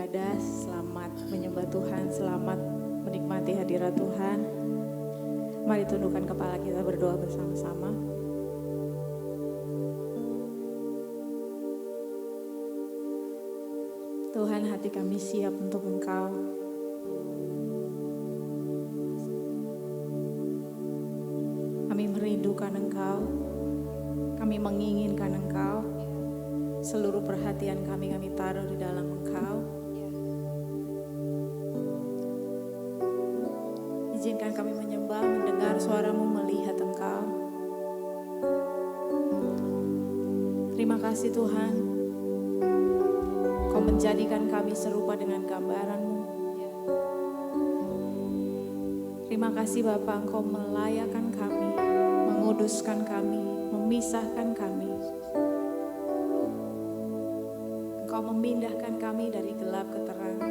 beribadah, selamat menyembah Tuhan, selamat menikmati hadirat Tuhan. Mari tundukkan kepala kita berdoa bersama-sama. Tuhan, hati kami siap untuk Engkau. Kami merindukan Engkau, kami menginginkan Engkau. Seluruh perhatian kami taruh di dalam Engkau. Izinkan kami menyembah, mendengar suara-Mu, melihat Engkau. Terima kasih Tuhan, Kau menjadikan kami serupa dengan gambaran-Mu. Terima kasih Bapa, Engkau melayakan kami, menguduskan kami, memisahkan kami. Engkau memindahkan kami dari gelap ke terang.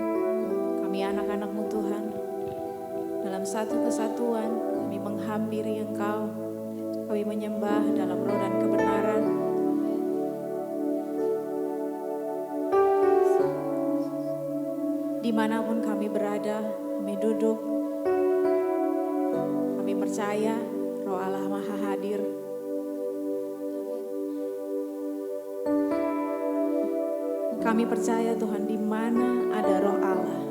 Kami anak-anak-Mu Tuhan. Dalam satu kesatuan kami menghampiri Engkau. Kami menyembah dalam roh dan kebenaran. Dimanapun kami berada, kami duduk. Kami percaya Roh Allah Maha hadir. Kami percaya Tuhan, di mana ada Roh Allah,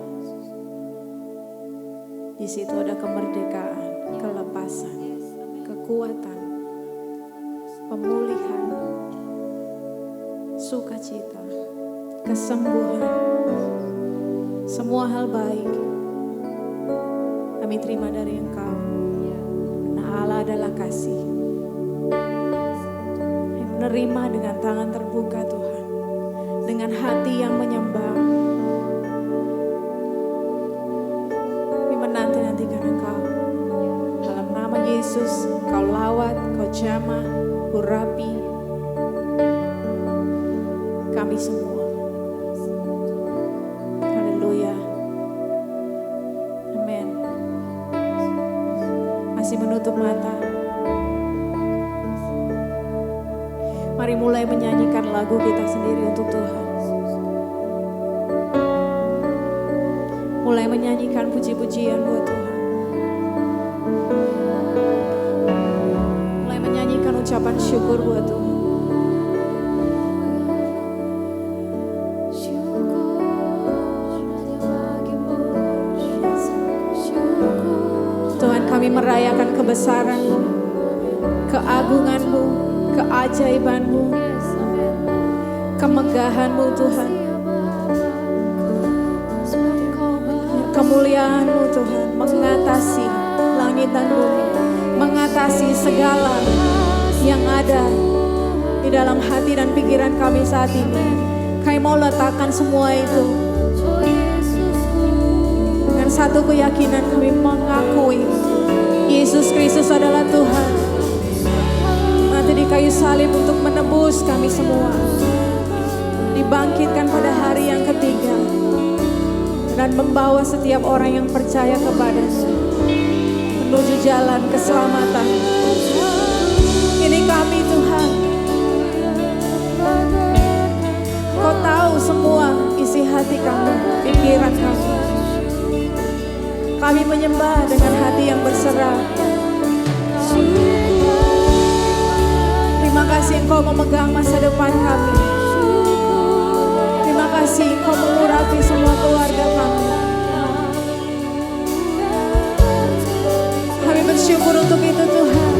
di situ ada kemerdekaan, kelepasan, kekuatan, pemulihan, sukacita, kesembuhan, semua hal baik. Kami terima dari Engkau, karena Allah adalah kasih. Kami menerima dengan tangan terbuka Tuhan, dengan hati yang menyembah. Kami menanti-nantikan Engkau. Dalam nama Yesus, Kau lawat, Kau jamah, urapi kami semua. Haleluya. Amin. Masih menutup mata. Mari mulai menyanyikan lagu kita sendiri untuk Tuhan. Mulai menyanyikan puji-pujian buat Tuhan. Mulai menyanyikan ucapan syukur buat Tuhan. Tuhan, kami merayakan kebesaran-Mu, keagungan-Mu, keajaiban-Mu, kemegahan-Mu Tuhan. Kemuliaan-Mu Tuhan mengatasi langit dan bumi, mengatasi segala yang ada di dalam hati dan pikiran kami saat ini. Kami mau letakkan semua itu dengan satu keyakinan. Kami mengakui Yesus Kristus adalah Tuhan, mati di kayu salib untuk menebus kami semua, dibangkitkan pada hari yang ketiga, dan membawa setiap orang yang percaya kepada-Nya menuju jalan keselamatan. Ini kami Tuhan, Kau tahu semua isi hati kami, pikiran kami. Kami menyembah dengan hati yang berserah. Terima kasih Engkau memegang masa depan kami. Terima kasih Engkau mengurapi semua keluarga kami. Kami bersyukur untuk itu Tuhan.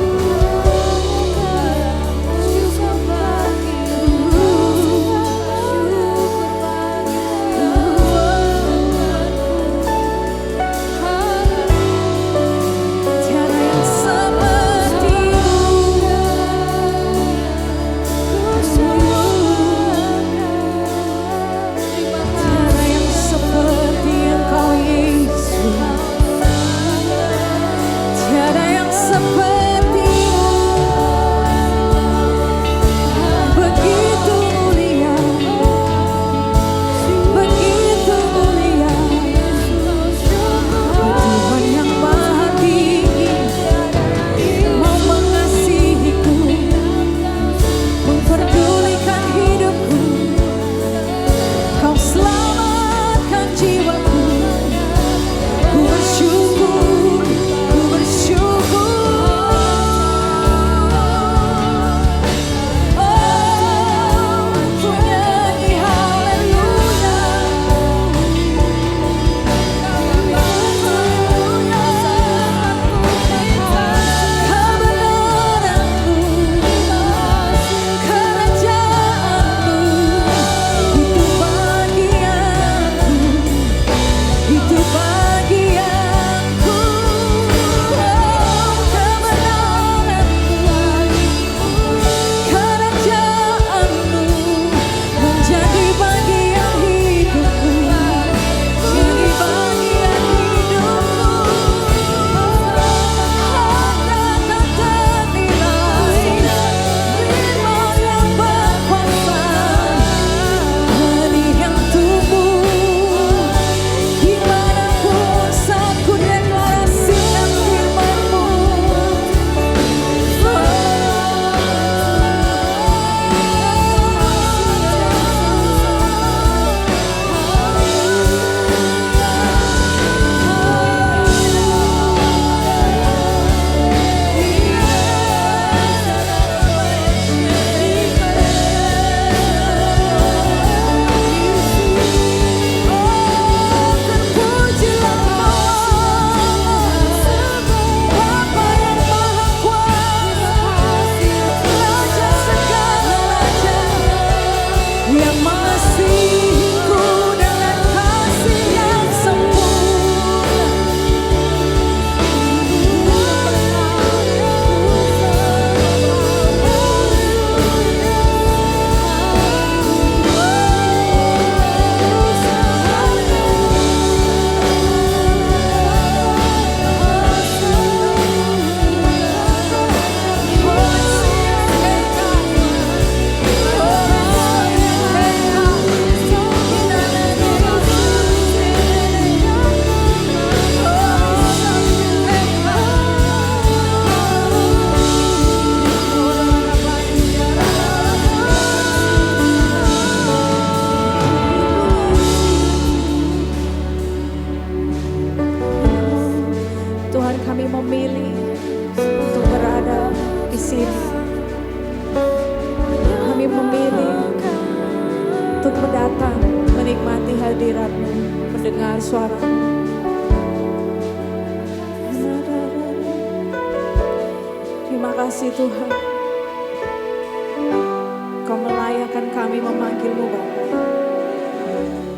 Seperti melihatmu, mendengar suaramu. Terima kasih Tuhan, Kau melayakkan kami memanggilmu Bapa.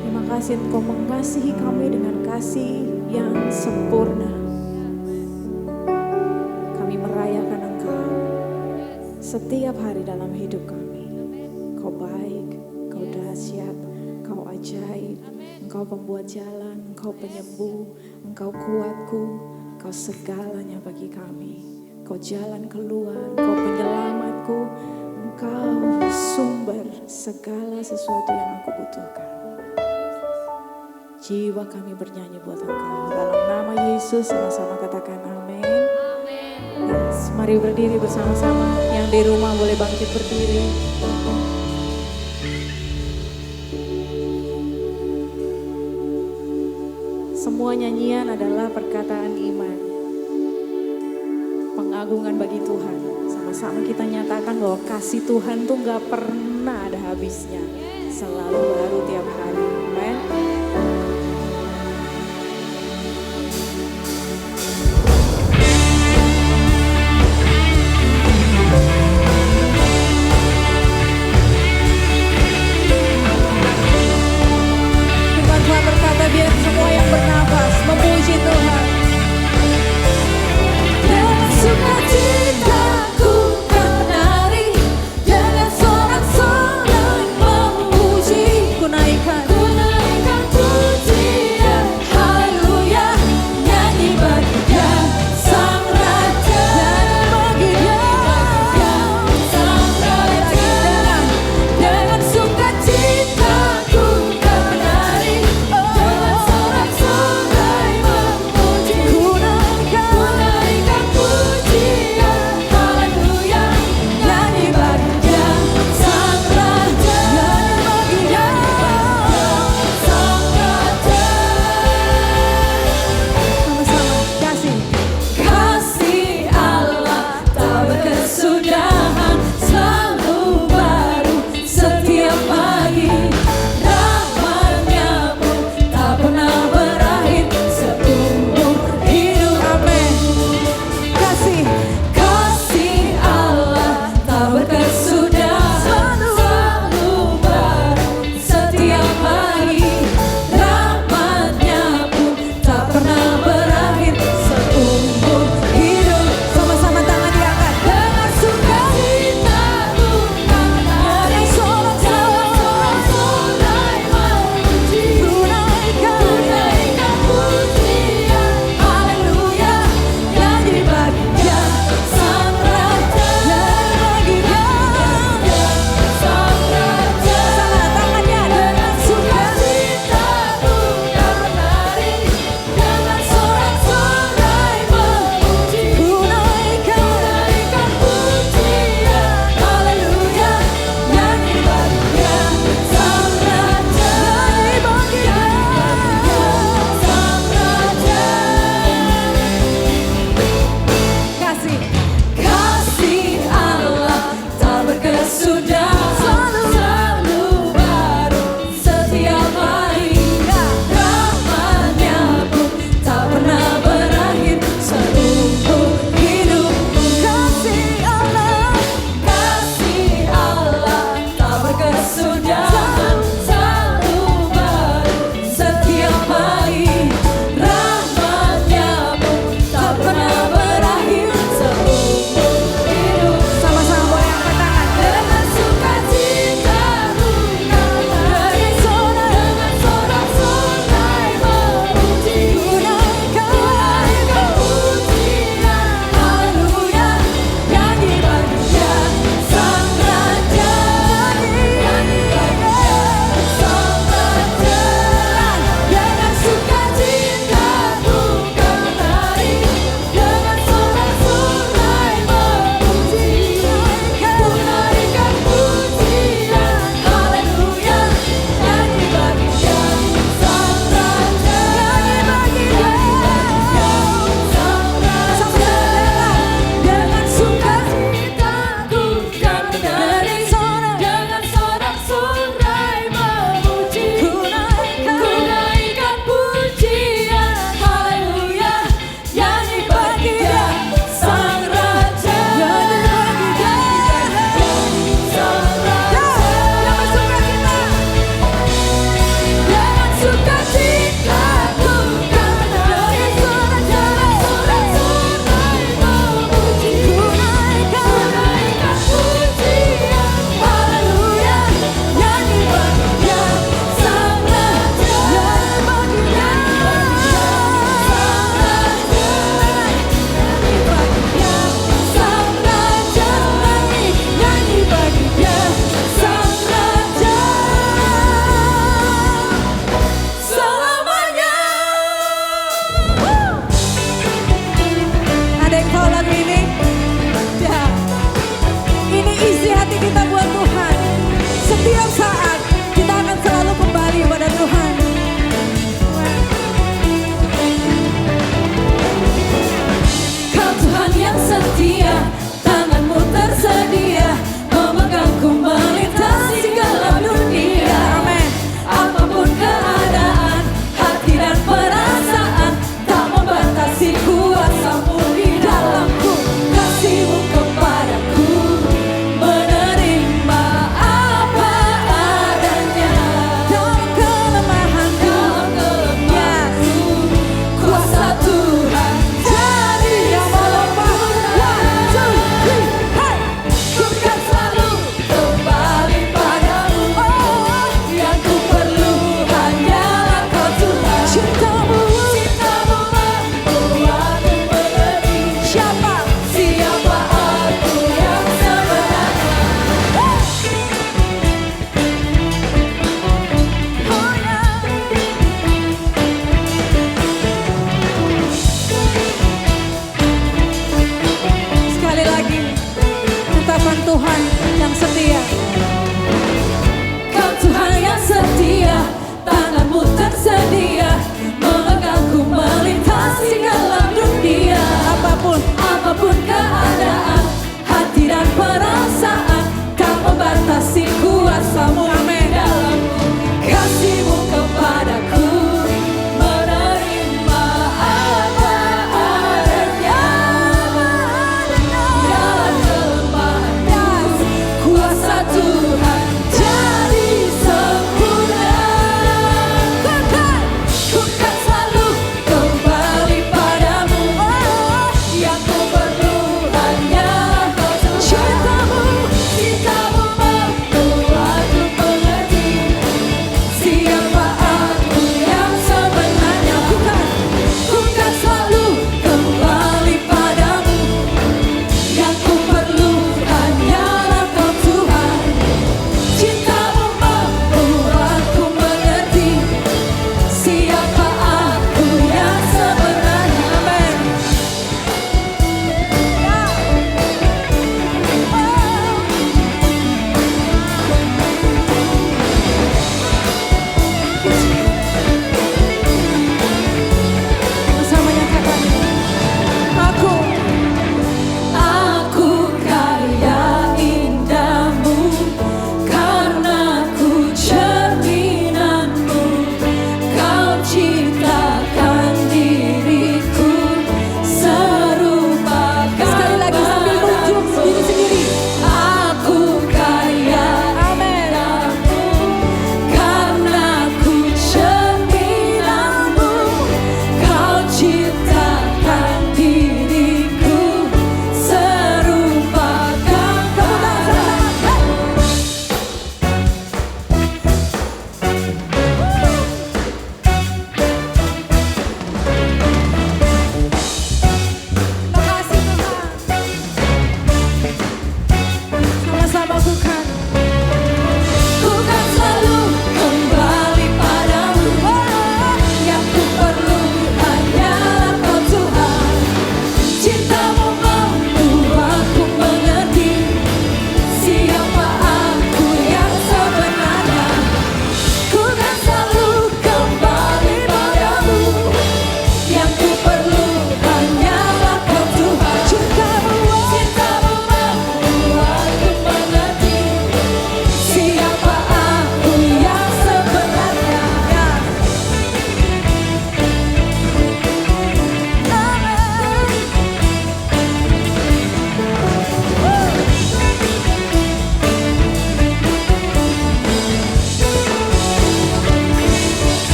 Terima kasih Engkau mengasihi kami dengan kasih yang sempurna. Kami merayakan Engkau setiap hari dalam hidup kami. Kau baik, Kau dahsyat, Kau ajaib, Engkau pembuat jalan, Engkau penyembuh, Engkau kuatku, Kau segalanya bagi kami. Kau jalan keluar, Kau penyelamatku, Engkau sumber segala sesuatu yang aku butuhkan. Jiwa kami bernyanyi buat Engkau. Dalam nama Yesus sama-sama katakan amin. Yes, mari berdiri bersama-sama. Yang di rumah boleh bangkit berdiri. Semua nyanyian adalah perkataan iman, pengagungan bagi Tuhan. Sama-sama kita nyatakan bahwa kasih Tuhan tuh gak pernah ada habisnya, selalu baru tiap hari. Amen. Tuhan berkata biar semua yang bernafas memuji Tuhan. Dan sukacitaku kan menari, dengan sorak-sorai memuji. Ku naikkan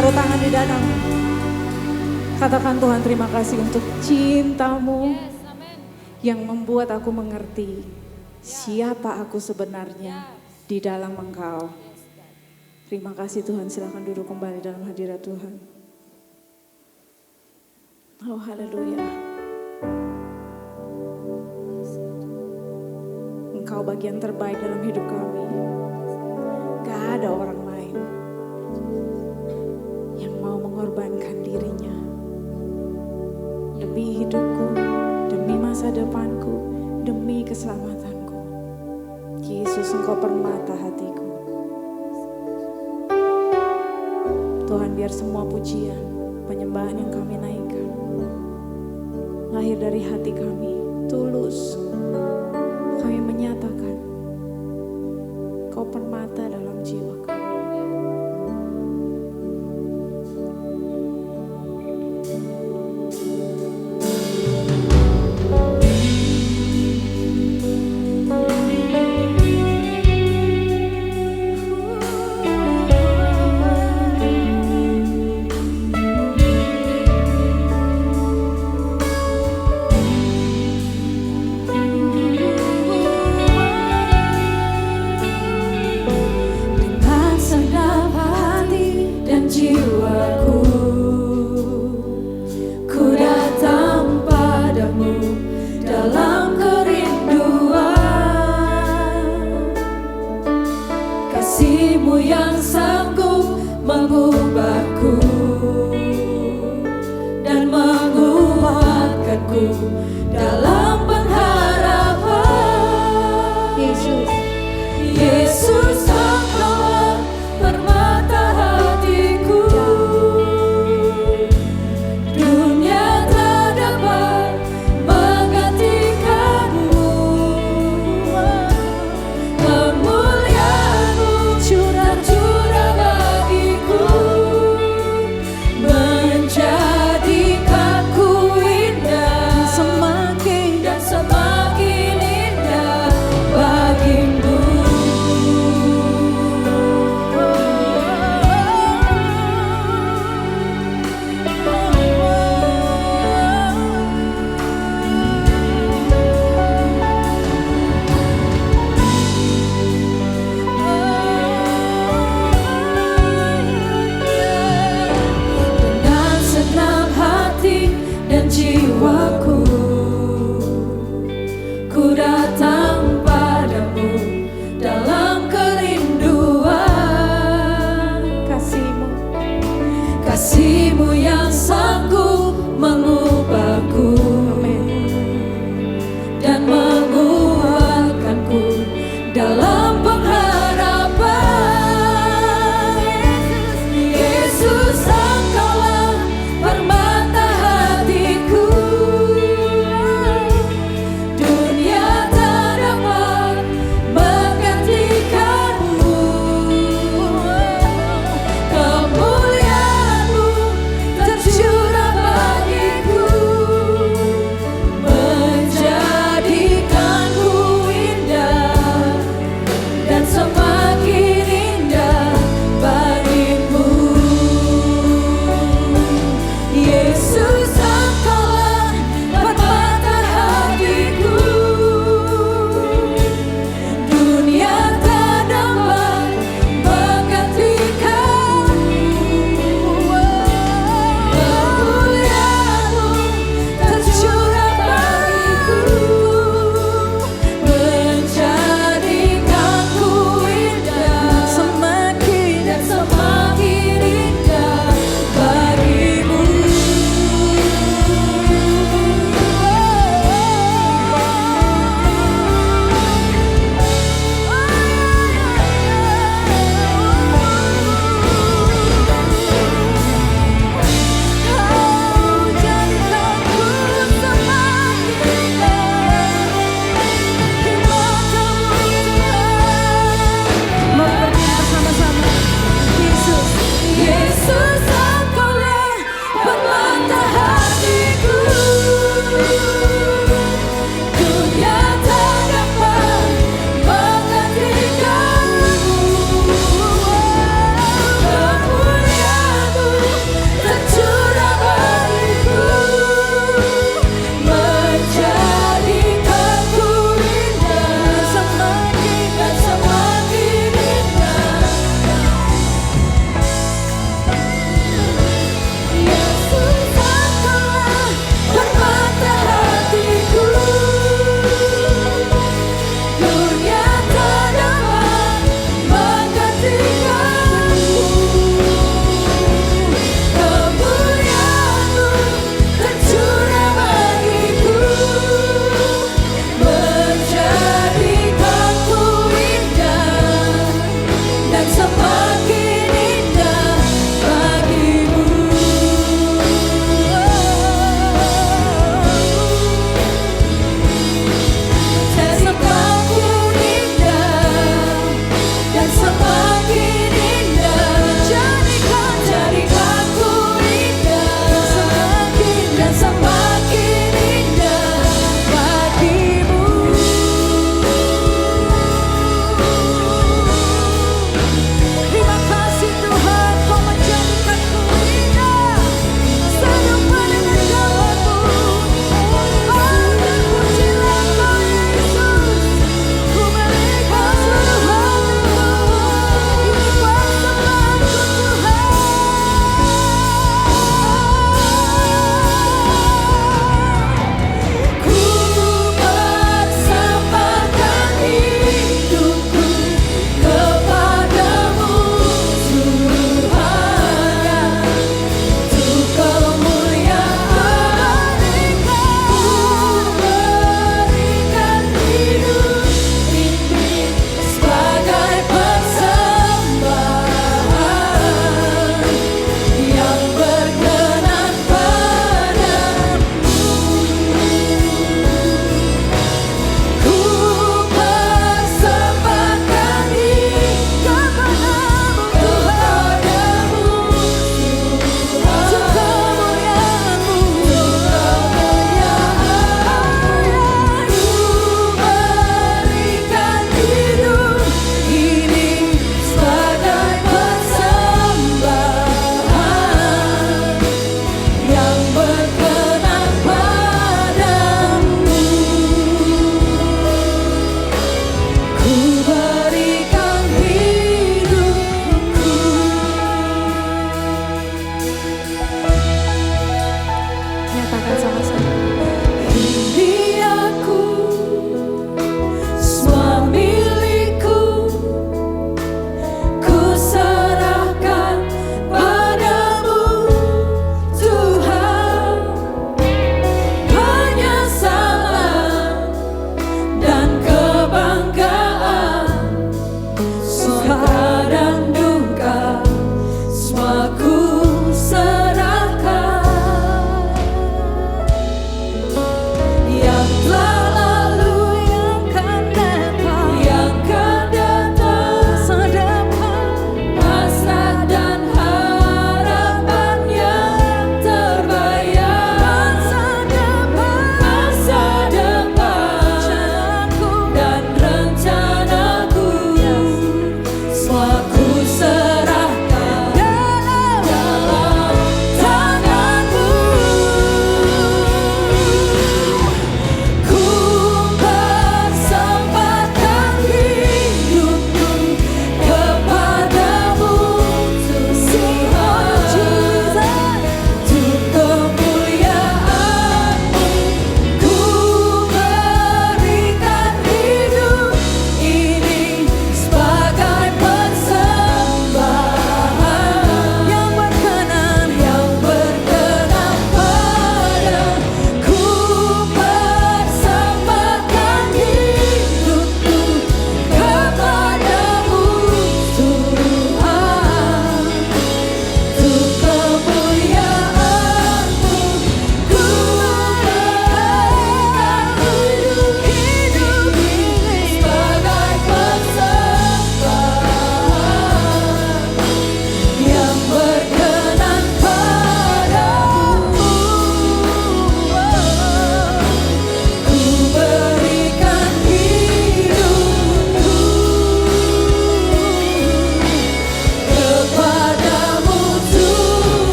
taruh tangan di dadamu. Katakan, Tuhan terima kasih untuk cinta-Mu yang membuat aku mengerti siapa aku sebenarnya di dalam Engkau. Terima kasih Tuhan, silakan duduk kembali dalam hadirat Tuhan. Oh haleluya. Engkau bagian terbaik dalam hidup kami. Gak ada orang lain yang mau mengorbankan dirinya demi hidupku, demi masa depanku, demi keselamatanku. Yesus, Engkau permata hatiku. Tuhan, biar semua pujian, penyembahan yang kami naikkan lahir dari hati kami, tulus. Kami menyatakan Kau permata dalam jiwa kami.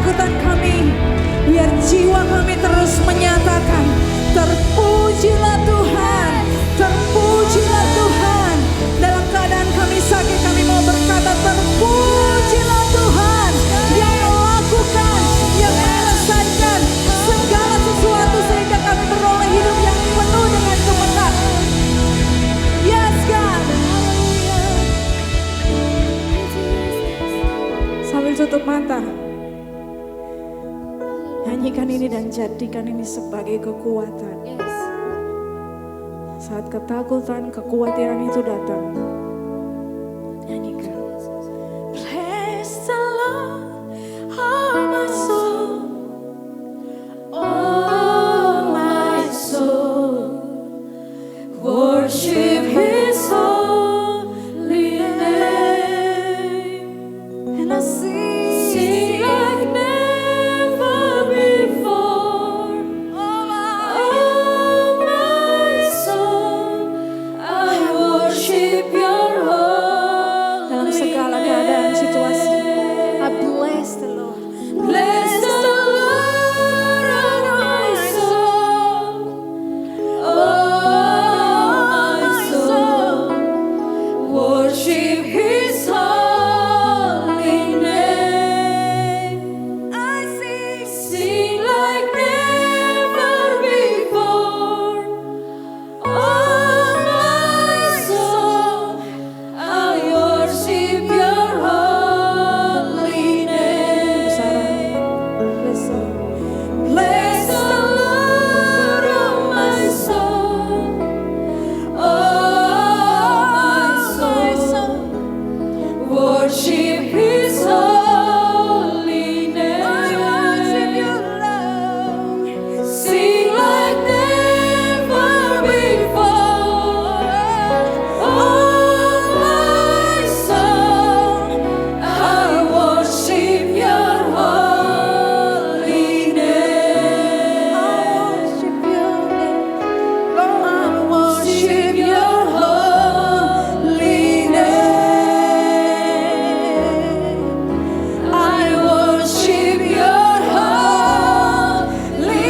ketakutan kami. Biar jiwa kami terus menyatakan, terpujilah Tuhan, terpujilah Tuhan. Dalam keadaan kami sakit, kami mau berkata, terpujilah Tuhan yang melakukan, yang menyelesaikan segala sesuatu sehingga kami beroleh hidup yang penuh dengan kemenangan. Yes God. Sambil tutup mata, nyanyikan ini dan jadikan ini sebagai kekuatan. Saat ketakutan, kekhawatiran itu datang, nyanyikan. Bless the Lord, oh my soul, oh my soul, worship His holy name, and I sing like never before. Oh my soul, I worship Your holy name. Dalam segala keadaan situasi, I bless the Lord. Bless the Lord, oh my soul, oh my soul, worship His holy name. I sing like never before. Oh my soul, I worship Your holy name. Bless the Lord, oh my soul, oh my soul, worship His holy name. I worship Your love. Sing like never before. Oh my soul, I worship Your holy name. I worship Your name. Oh, I worship Your holy name. I worship Your holy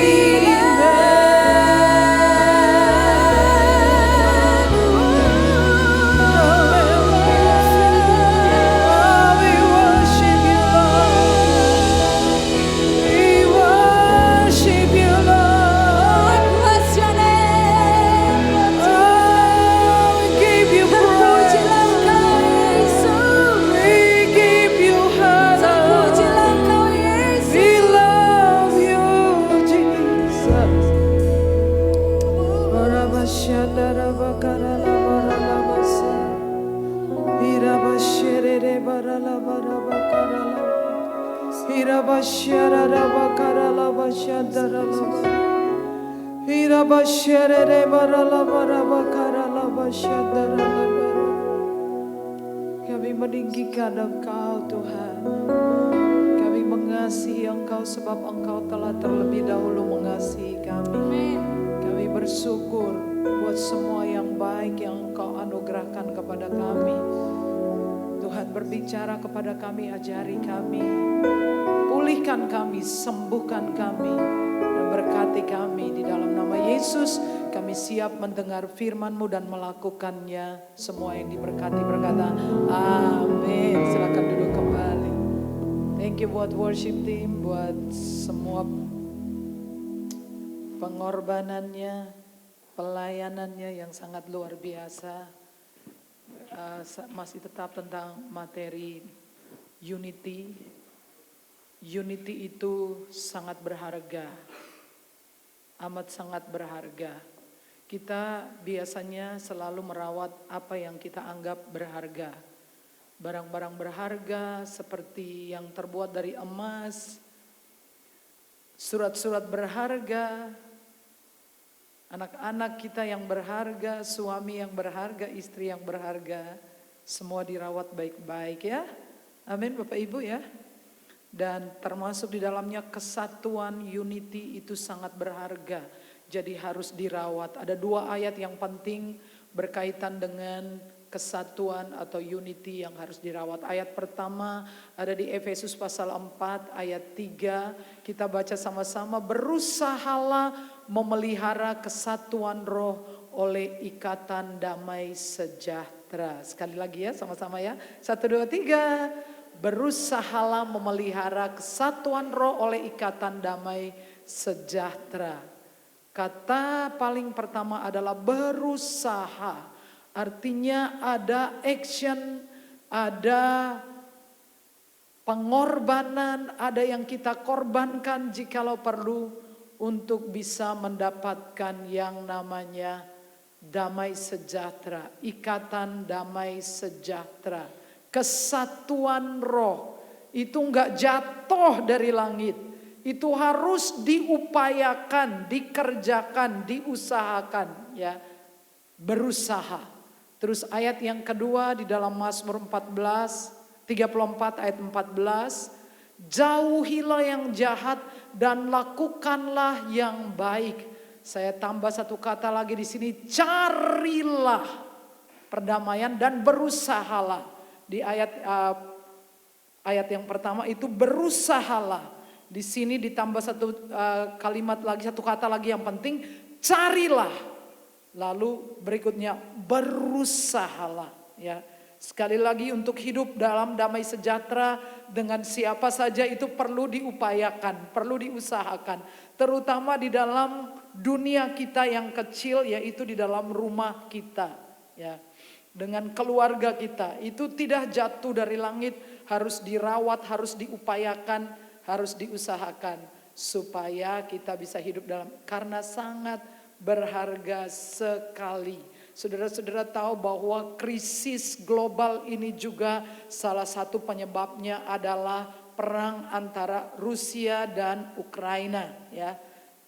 Kami meninggikan Engkau Tuhan. Kami mengasihi Engkau sebab Engkau telah terlebih dahulu mengasihi kami. Kami bersyukur buat semua yang baik yang Engkau anugerahkan kepada kami. Tuhan berbicara kepada kami, ajari kami, pulihkan kami, sembuhkan kami, dan berkati kami di dalam nama Yesus. Kami siap mendengar firman-Mu dan melakukannya. Semua yang diberkati berkata amin. Silakan duduk kembali. Thank you buat worship team, buat semua pengorbanannya, pelayanannya yang sangat luar biasa. Masih tetap tentang materi unity. Unity itu sangat berharga, amat sangat berharga. Kita biasanya selalu merawat apa yang kita anggap berharga. Barang-barang berharga seperti yang terbuat dari emas, surat-surat berharga, anak-anak kita yang berharga, suami yang berharga, istri yang berharga, semua dirawat baik-baik ya. Amin Bapak Ibu ya. Dan termasuk di dalamnya kesatuan, unity itu sangat berharga. Jadi harus dirawat. Ada 2 ayat yang penting berkaitan dengan kesatuan atau unity yang harus dirawat. Ayat pertama ada di Efesus pasal 4 ayat 3. Kita baca sama-sama, berusahalah memelihara kesatuan roh oleh ikatan damai sejahtera. Sekali lagi ya, sama-sama ya. 1, 2, 3. Berusahalah memelihara kesatuan roh oleh ikatan damai sejahtera. Kata paling pertama adalah berusaha. Artinya ada action, ada pengorbanan, ada yang kita korbankan jikalau perlu untuk bisa mendapatkan yang namanya damai sejahtera, ikatan damai sejahtera, kesatuan roh. Itu enggak jatuh dari langit, itu harus diupayakan, dikerjakan, diusahakan ya, berusaha. Terus ayat yang kedua di dalam Mazmur 34 ayat 14. Jauhilah yang jahat dan lakukanlah yang baik. Saya tambah satu kata lagi di sini, carilah perdamaian dan berusahalah. Di ayat yang pertama itu berusahalah. Di sini ditambah satu kalimat lagi, satu kata lagi yang penting, carilah. Lalu berikutnya berusahalah ya. Sekali lagi untuk hidup dalam damai sejahtera dengan siapa saja itu perlu diupayakan, perlu diusahakan. Terutama di dalam dunia kita yang kecil, yaitu di dalam rumah kita ya. Dengan keluarga kita, itu tidak jatuh dari langit, harus dirawat, harus diupayakan, harus diusahakan. Supaya kita bisa hidup dalam, karena sangat berharga sekali. Saudara-saudara tahu bahwa krisis global ini juga salah satu penyebabnya adalah perang antara Rusia dan Ukraina ya.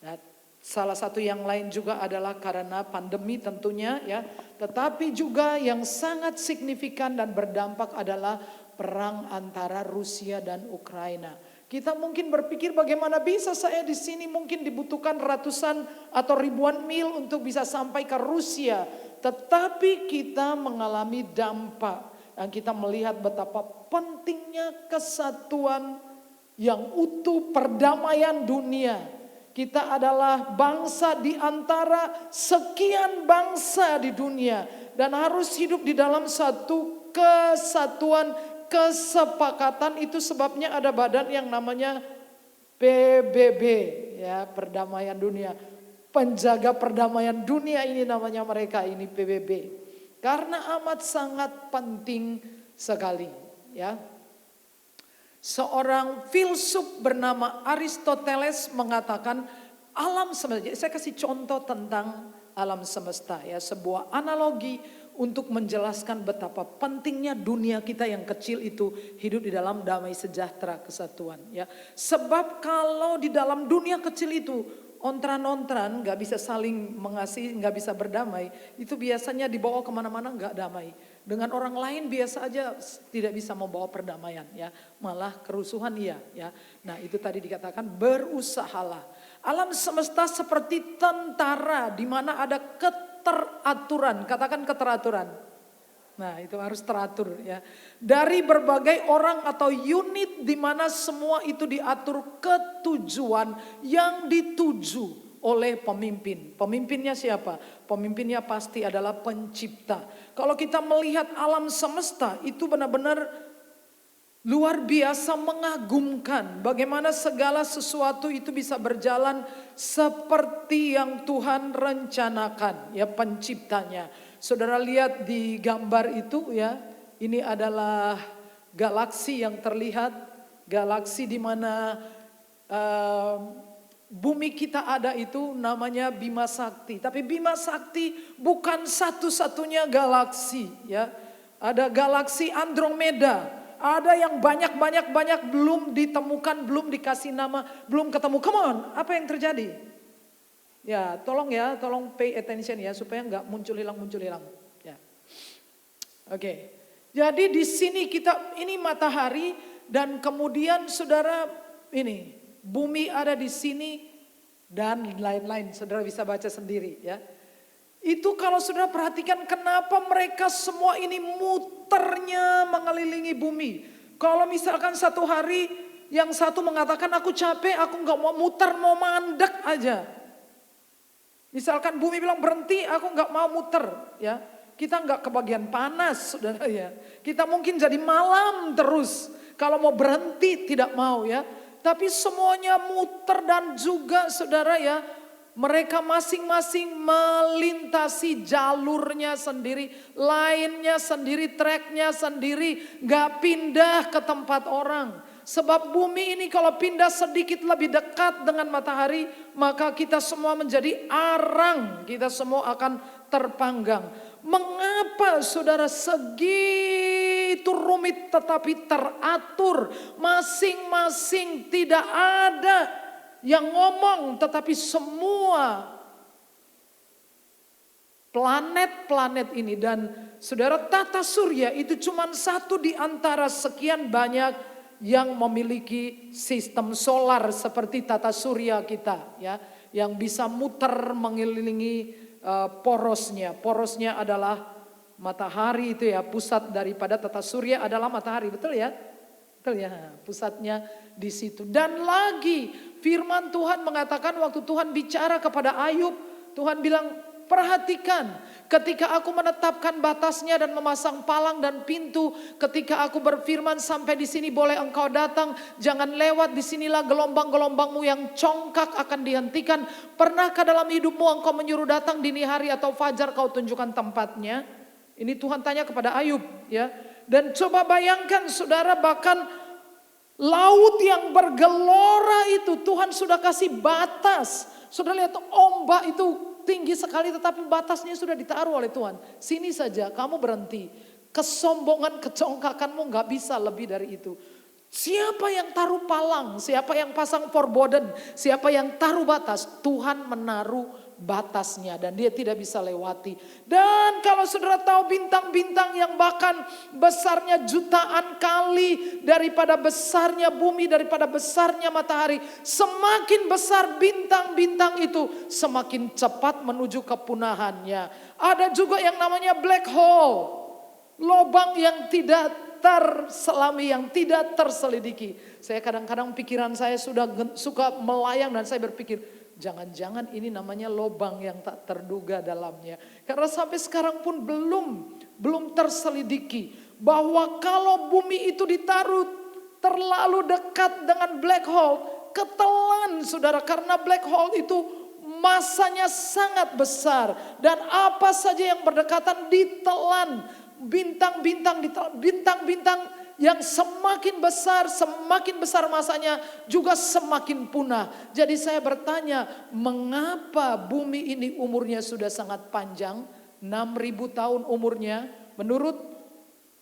Nah, salah satu yang lain juga adalah karena pandemi tentunya ya. Tetapi juga yang sangat signifikan dan berdampak adalah perang antara Rusia dan Ukraina. Kita mungkin berpikir bagaimana bisa saya di sini mungkin dibutuhkan ratusan atau ribuan mil untuk bisa sampai ke Rusia. Tetapi kita mengalami dampak dan kita melihat betapa pentingnya kesatuan yang utuh, perdamaian dunia. Kita adalah bangsa di antara sekian bangsa di dunia dan harus hidup di dalam satu kesatuan, kesepakatan. Itu sebabnya ada badan yang namanya PBB ya, perdamaian dunia. Penjaga perdamaian dunia ini namanya mereka ini PBB. Karena amat sangat penting sekali ya. Seorang filsuf bernama Aristoteles mengatakan alam semesta. Saya kasih contoh tentang alam semesta ya, sebuah analogi untuk menjelaskan betapa pentingnya dunia kita yang kecil itu hidup di dalam damai sejahtera kesatuan ya. Sebab kalau di dalam dunia kecil itu ontran-ontran gak bisa saling mengasihi, gak bisa berdamai, itu biasanya dibawa kemana-mana gak damai. Dengan orang lain biasa aja tidak bisa membawa perdamaian ya, malah kerusuhan iya ya. Nah itu tadi dikatakan berusahalah. Alam semesta seperti tentara di mana ada keteraturan, katakan keteraturan. Nah itu harus teratur ya. Dari berbagai orang atau unit di mana semua itu diatur ketujuan yang dituju oleh pemimpin. Pemimpinnya siapa? Pemimpinnya pasti adalah pencipta. Kalau kita melihat alam semesta itu benar-benar luar biasa mengagumkan. Bagaimana segala sesuatu itu bisa berjalan seperti yang Tuhan rencanakan ya, penciptanya. Saudara lihat di gambar itu ya, ini adalah galaksi yang terlihat, galaksi di mana bumi kita ada itu namanya Bima Sakti. Tapi Bima Sakti bukan satu-satunya galaksi ya. Ada galaksi Andromeda, ada yang banyak belum ditemukan, belum dikasih nama, belum ketemu. Come on, apa yang terjadi? Ya, tolong pay attention ya supaya nggak muncul hilang ya. Oke. Jadi di sini ini matahari dan kemudian saudara ini bumi ada di sini dan lain-lain. Saudara bisa baca sendiri ya. Itu kalau saudara perhatikan kenapa mereka semua ini muternya mengelilingi bumi. Kalau misalkan satu hari yang satu mengatakan aku capek, aku nggak mau muter, mau mandek aja. Misalkan bumi bilang berhenti, aku nggak mau muter, ya. Kita nggak kebagian panas, saudara ya. Kita mungkin jadi malam terus. Kalau mau berhenti tidak mau ya. Tapi semuanya muter dan juga saudara ya. Mereka masing-masing melintasi jalurnya sendiri, lainnya sendiri, treknya sendiri, gak pindah ke tempat orang. Sebab bumi ini kalau pindah sedikit lebih dekat dengan matahari, maka kita semua menjadi arang, kita semua akan terpanggang. Mengapa saudara segitu rumit tetapi teratur, masing-masing tidak ada yang ngomong, tetapi semua planet-planet ini dan saudara tata surya itu cuma satu di antara sekian banyak yang memiliki sistem solar seperti tata surya kita ya, yang bisa muter mengelilingi porosnya. Porosnya adalah matahari itu ya, pusat daripada tata surya adalah matahari, betul ya? Betul ya, pusatnya di situ. Dan lagi firman Tuhan mengatakan waktu Tuhan bicara kepada Ayub, Tuhan bilang perhatikan ketika aku menetapkan batasnya dan memasang palang dan pintu, ketika aku berfirman sampai di sini boleh engkau datang, jangan lewat, disinilah gelombang-gelombangmu yang congkak akan dihentikan. Pernahkah dalam hidupmu engkau menyuruh datang dini hari atau fajar kau tunjukkan tempatnya? Ini Tuhan tanya kepada Ayub ya. Dan coba bayangkan saudara, bahkan laut yang bergelora itu Tuhan sudah kasih batas. Saudara lihat ombak itu tinggi sekali tetapi batasnya sudah ditaruh oleh Tuhan. Sini saja kamu berhenti. Kesombongan, kecongkakanmu gak bisa lebih dari itu. Siapa yang taruh palang, siapa yang pasang forbidden, siapa yang taruh batas, Tuhan menaruh batasnya dan dia tidak bisa lewati. Dan kalau saudara tahu bintang-bintang yang bahkan besarnya jutaan kali daripada besarnya bumi, daripada besarnya matahari, semakin besar bintang-bintang itu semakin cepat menuju kepunahannya. Ada juga yang namanya black hole, lubang yang tidak terselami, yang tidak terselidiki. Saya kadang-kadang pikiran saya sudah suka melayang dan saya berpikir, jangan-jangan ini namanya lubang yang tak terduga dalamnya. Karena sampai sekarang pun belum terselidiki bahwa kalau bumi itu ditaruh terlalu dekat dengan black hole, ketelan saudara, karena black hole itu masanya sangat besar dan apa saja yang berdekatan ditelan. Bintang-bintang yang semakin besar masanya juga semakin punah. Jadi saya bertanya, mengapa bumi ini umurnya sudah sangat panjang, 6.000 tahun umurnya. Menurut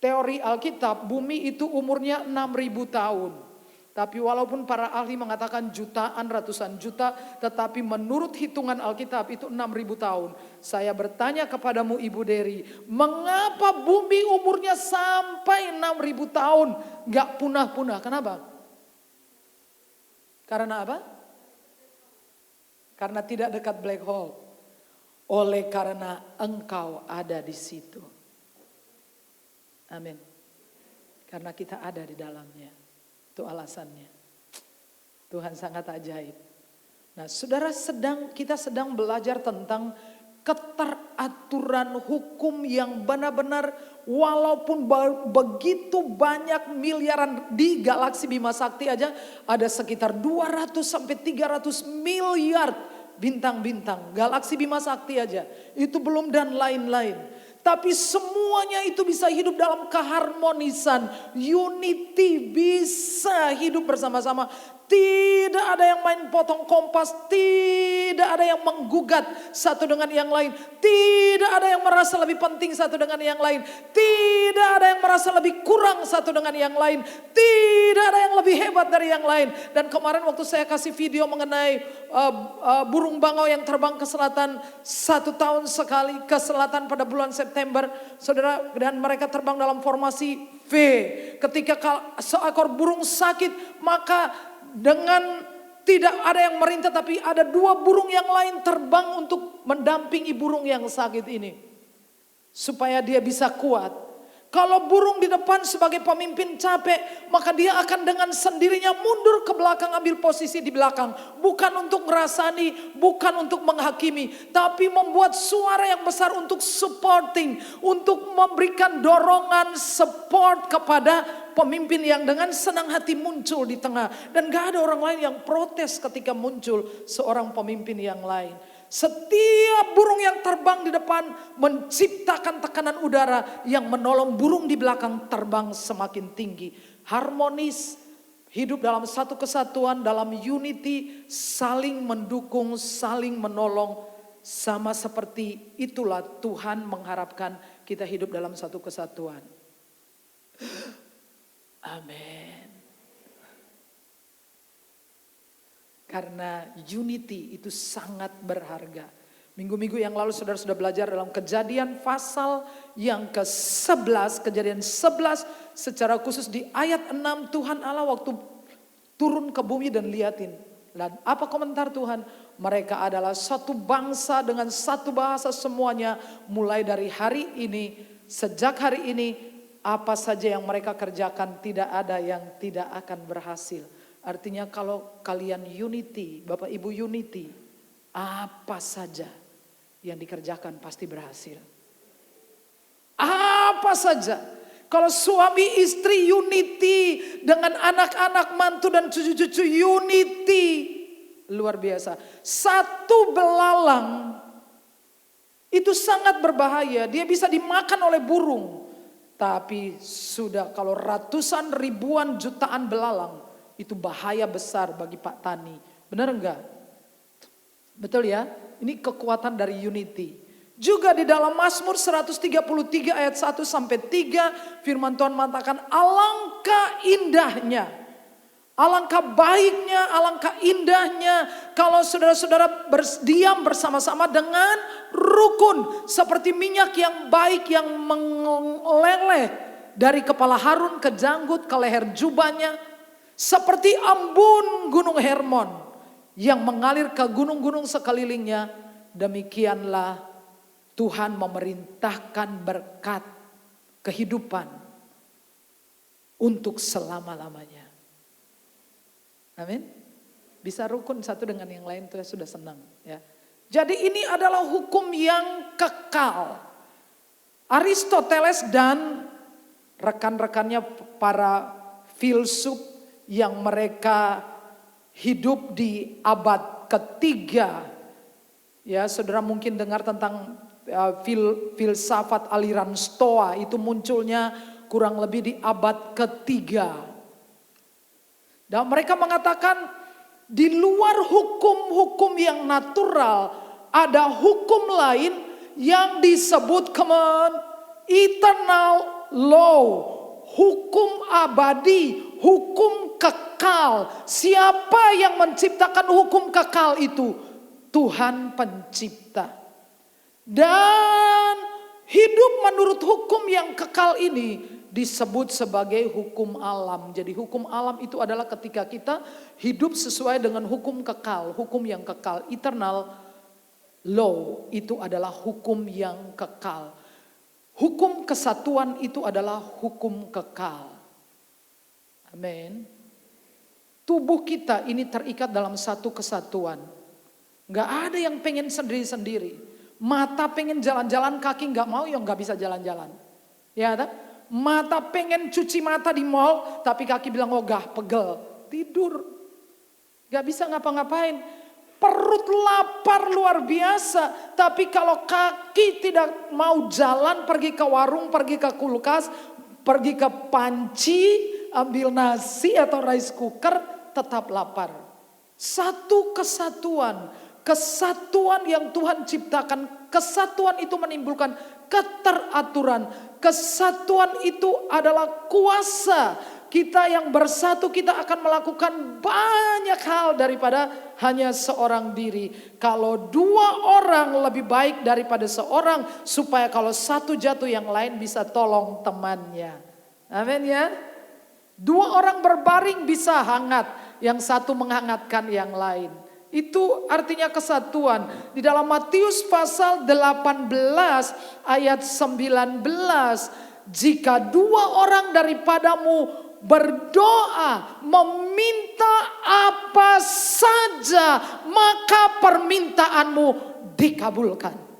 teori Alkitab, bumi itu umurnya 6.000 tahun. Tapi walaupun para ahli mengatakan jutaan, ratusan juta, tetapi menurut hitungan Alkitab itu 6.000 tahun. Saya bertanya kepadamu Ibu Dery, mengapa bumi umurnya sampai 6.000 tahun gak punah-punah? Kenapa? Karena apa? Karena tidak dekat black hole. Oleh karena engkau ada di situ. Amin. Karena kita ada di dalamnya. Itu alasannya. Tuhan sangat ajaib. Nah, saudara kita sedang belajar tentang keteraturan hukum yang benar-benar walaupun begitu banyak miliaran di galaksi Bima Sakti aja ada sekitar 200 sampai 300 miliar bintang-bintang. Galaksi Bima Sakti aja. Itu belum dan lain-lain. Tapi semuanya itu bisa hidup dalam keharmonisan, unity, bisa hidup bersama-sama. Tidak ada yang main potong kompas, tidak ada yang menggugat satu dengan yang lain. Tidak ada yang merasa lebih penting satu dengan yang lain. Tidak ada yang merasa lebih kurang satu dengan yang lain. Tidak ada yang lebih hebat dari yang lain. Dan kemarin waktu saya kasih video mengenai burung bangau yang terbang ke selatan 1 tahun sekali ke selatan pada bulan September. Saudara, dan mereka terbang dalam formasi V. Ketika seekor burung sakit, maka dengan tidak ada yang merintah, tapi ada 2 burung yang lain terbang untuk mendampingi burung yang sakit ini. Supaya dia bisa kuat. Kalau burung di depan sebagai pemimpin capek, maka dia akan dengan sendirinya mundur ke belakang, ambil posisi di belakang. Bukan untuk ngerasani, bukan untuk menghakimi, tapi membuat suara yang besar untuk supporting, untuk memberikan dorongan support kepada pemimpin yang dengan senang hati muncul di tengah. Dan gak ada orang lain yang protes ketika muncul seorang pemimpin yang lain. Setiap burung yang terbang di depan menciptakan tekanan udara yang menolong burung di belakang terbang semakin tinggi. Harmonis, hidup dalam satu kesatuan, dalam unity, saling mendukung, saling menolong. Sama seperti itulah Tuhan mengharapkan kita hidup dalam satu kesatuan. Amin. Karena unity itu sangat berharga. Minggu-minggu yang lalu saudara sudah belajar dalam Kejadian pasal yang ke-11. Kejadian 11 secara khusus di ayat 6 Tuhan Allah waktu turun ke bumi dan liatin. Dan apa komentar Tuhan? Mereka adalah satu bangsa dengan satu bahasa semuanya. Mulai dari hari ini, sejak hari ini apa saja yang mereka kerjakan tidak ada yang tidak akan berhasil. Artinya kalau kalian unity, Bapak Ibu unity, apa saja yang dikerjakan pasti berhasil. Apa saja. Kalau suami istri unity, dengan anak-anak mantu dan cucu-cucu unity. Luar biasa. Satu belalang itu sangat berbahaya. Dia bisa dimakan oleh burung. Tapi sudah kalau ratusan ribuan jutaan belalang, itu bahaya besar bagi Pak Tani. Benar enggak? Betul ya? Ini kekuatan dari unity. Juga di dalam Mazmur 133 ayat 1 sampai 3 firman Tuhan mengatakan alangkah indahnya, alangkah baiknya, alangkah indahnya kalau saudara-saudara berdiam bersama-sama dengan rukun seperti minyak yang baik yang meleleh dari kepala Harun ke janggut ke leher jubahnya. Seperti embun gunung Hermon yang mengalir ke gunung-gunung sekelilingnya. Demikianlah Tuhan memerintahkan berkat kehidupan untuk selama-lamanya. Amin. Bisa rukun satu dengan yang lain itu sudah senang. Ya. Jadi ini adalah hukum yang kekal. Aristoteles dan rekan-rekannya para filsuf yang mereka hidup di abad ketiga. Ya, saudara mungkin dengar tentang filsafat aliran Stoa, itu munculnya kurang lebih di abad ketiga. Dan mereka mengatakan di luar hukum-hukum yang natural ada hukum lain yang disebut eternal law, hukum abadi, hukum kekal. Siapa yang menciptakan hukum kekal itu? Tuhan pencipta. Dan hidup menurut hukum yang kekal ini disebut sebagai hukum alam. Jadi hukum alam itu adalah ketika kita hidup sesuai dengan hukum kekal. Hukum yang kekal, eternal law, itu adalah hukum yang kekal. Hukum kesatuan itu adalah hukum kekal. Amin. Tubuh kita ini terikat dalam satu kesatuan. Gak ada yang pengen sendiri-sendiri. Mata pengen jalan-jalan, kaki gak mau, yang gak bisa jalan-jalan. Ya kan? Mata pengen cuci mata di mall, tapi kaki bilang ogah, pegel, tidur. Gak bisa ngapa-ngapain. Perut lapar luar biasa. Tapi kalau kaki tidak mau jalan, pergi ke warung, pergi ke kulkas, pergi ke panci, ambil nasi atau rice cooker, tetap lapar. Satu kesatuan. Kesatuan yang Tuhan ciptakan. Kesatuan itu menimbulkan keteraturan. Kesatuan itu adalah kuasa. Kita yang bersatu, kita akan melakukan banyak hal daripada hanya seorang diri. Kalau 2 orang lebih baik daripada seorang, supaya kalau satu jatuh yang lain bisa tolong temannya. Amin ya. 2 orang berbaring bisa hangat. yang satu menghangatkan yang lain. Itu artinya kesatuan. Di dalam Matius pasal 18 ayat 19. Jika dua orang daripadamu berdoa meminta apa saja, maka permintaanmu dikabulkan.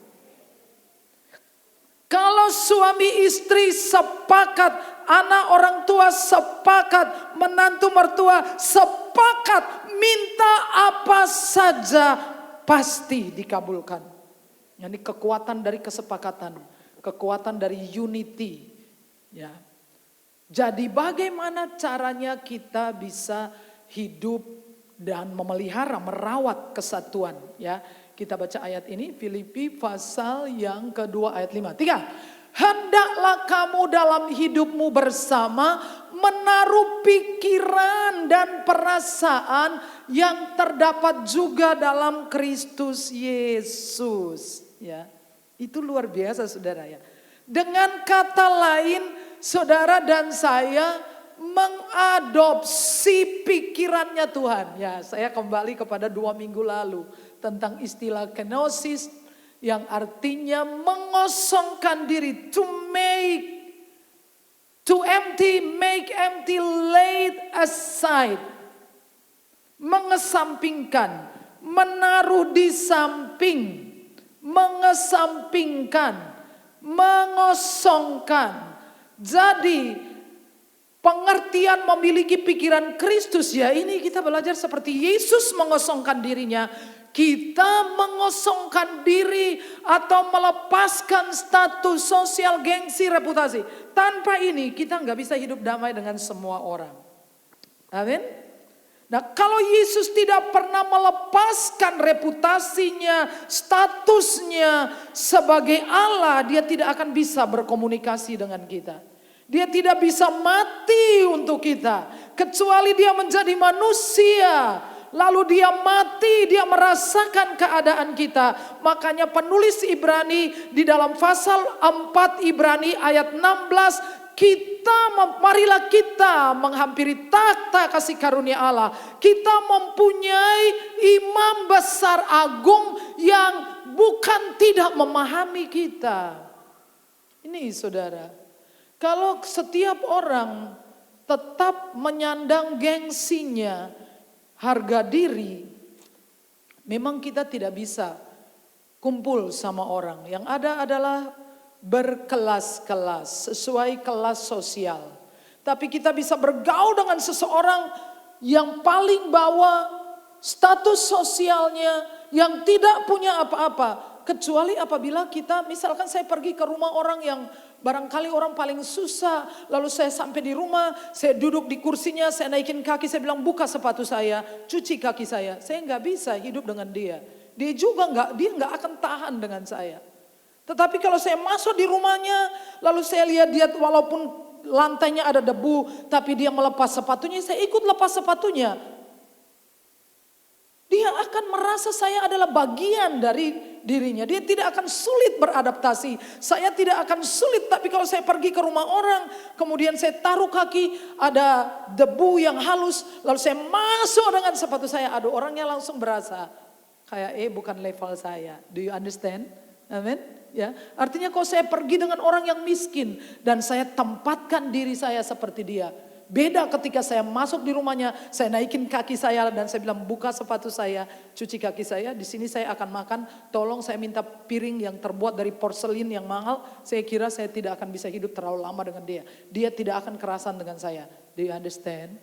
Kalau suami istri sepakat, anak orang tua sepakat, menantu mertua sepakat, minta apa saja pasti dikabulkan. Ini kekuatan dari kesepakatan, kekuatan dari unity. Ya. Jadi bagaimana caranya kita bisa hidup dan memelihara, merawat kesatuan, ya. Kita baca ayat ini, Filipi pasal yang kedua ayat 5. 3. Hendaklah kamu dalam hidupmu bersama menaruh pikiran dan perasaan yang terdapat juga dalam Kristus Yesus. Ya, itu luar biasa saudara ya. Dengan kata lain, saudara dan saya mengadopsi pikirannya Tuhan. Ya, saya kembali kepada 2 minggu lalu tentang istilah kenosis yang artinya mengosongkan diri, to empty, make empty, laid aside. Mengesampingkan, menaruh di samping, mengesampingkan, mengosongkan. Jadi pengertian memiliki pikiran Kristus ya ini kita belajar seperti Yesus mengosongkan dirinya. Kita mengosongkan diri atau melepaskan status sosial, gengsi, reputasi. Tanpa ini kita nggak bisa hidup damai dengan semua orang. Amin. Nah kalau Yesus tidak pernah melepaskan reputasinya, statusnya sebagai Allah, dia tidak akan bisa berkomunikasi dengan kita. Dia tidak bisa mati untuk kita, kecuali dia menjadi manusia. Lalu dia mati, dia merasakan keadaan kita. Makanya penulis Ibrani di dalam pasal 4 Ibrani ayat 16. Marilah kita menghampiri takhta kasih karunia Allah. Kita mempunyai imam besar agung yang bukan tidak memahami kita. Ini saudara. Kalau setiap orang tetap menyandang gengsinya, harga diri, memang kita tidak bisa kumpul sama orang. Yang ada adalah berkelas-kelas, sesuai kelas sosial. Tapi kita bisa bergaul dengan seseorang yang paling bawah status sosialnya, yang tidak punya apa-apa. Kecuali apabila kita, misalkan saya pergi ke rumah orang yang barangkali orang paling susah. Lalu saya sampai di rumah, saya duduk di kursinya, saya naikin kaki, saya bilang buka sepatu saya, cuci kaki saya. Saya nggak bisa hidup dengan dia. Dia juga dia nggak akan tahan dengan saya. Tetapi kalau saya masuk di rumahnya, lalu saya lihat dia walaupun lantainya ada debu, tapi dia melepas sepatunya, saya ikut lepas sepatunya. Dia akan merasa saya adalah bagian dari dirinya. Dia tidak akan sulit beradaptasi. Saya tidak akan sulit, tapi kalau saya pergi ke rumah orang, kemudian saya taruh kaki, ada debu yang halus, lalu saya masuk dengan sepatu saya, aduh orangnya langsung berasa kayak bukan level saya. Do you understand? Amin. Ya, artinya kalau saya pergi dengan orang yang miskin dan saya tempatkan diri saya seperti dia. Beda ketika saya masuk di rumahnya, saya naikin kaki saya dan saya bilang buka sepatu saya, cuci kaki saya, di sini saya akan makan, tolong saya minta piring yang terbuat dari porselin yang mahal, saya kira saya tidak akan bisa hidup terlalu lama dengan dia. Dia tidak akan kerasan dengan saya. Do you understand?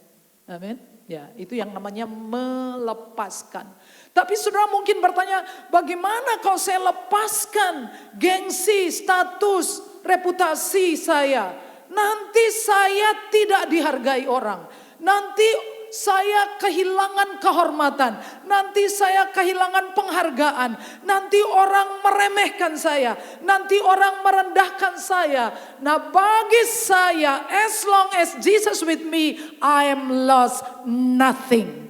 Amin. Ya, itu yang namanya melepaskan. Tapi saudara mungkin bertanya, bagaimana kalau saya lepaskan gengsi, status, reputasi saya? Nanti saya tidak dihargai orang. Nanti saya kehilangan kehormatan. Nanti saya kehilangan penghargaan. Nanti orang meremehkan saya. Nanti orang merendahkan saya. Nah bagi saya, as long as Jesus with me, I am lost nothing.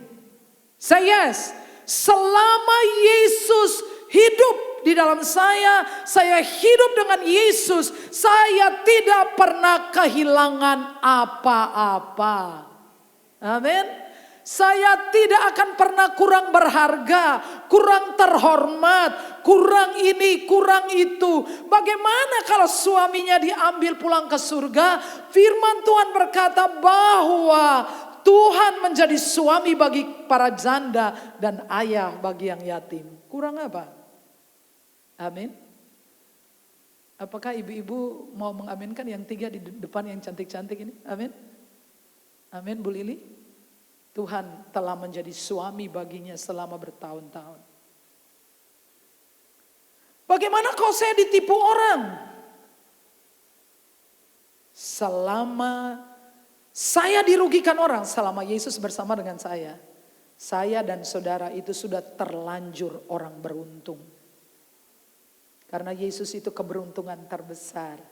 Say yes. Selama Yesus hidup di dalam saya hidup dengan Yesus, saya tidak pernah kehilangan apa-apa. Amin. Saya tidak akan pernah kurang berharga, kurang terhormat, kurang ini, kurang itu. Bagaimana kalau suaminya diambil pulang ke surga? Firman Tuhan berkata bahwa Tuhan menjadi suami bagi para janda dan ayah bagi yang yatim. Kurang apa? Amin. Apakah ibu-ibu mau mengaminkan yang 3 di depan yang cantik-cantik ini? Amin. Amin, Bu Lili. Tuhan telah menjadi suami baginya selama bertahun-tahun. Bagaimana kalau saya ditipu orang? Selama saya dirugikan orang, selama Yesus bersama dengan saya dan saudara itu sudah terlanjur orang beruntung. Karena Yesus itu keberuntungan terbesar.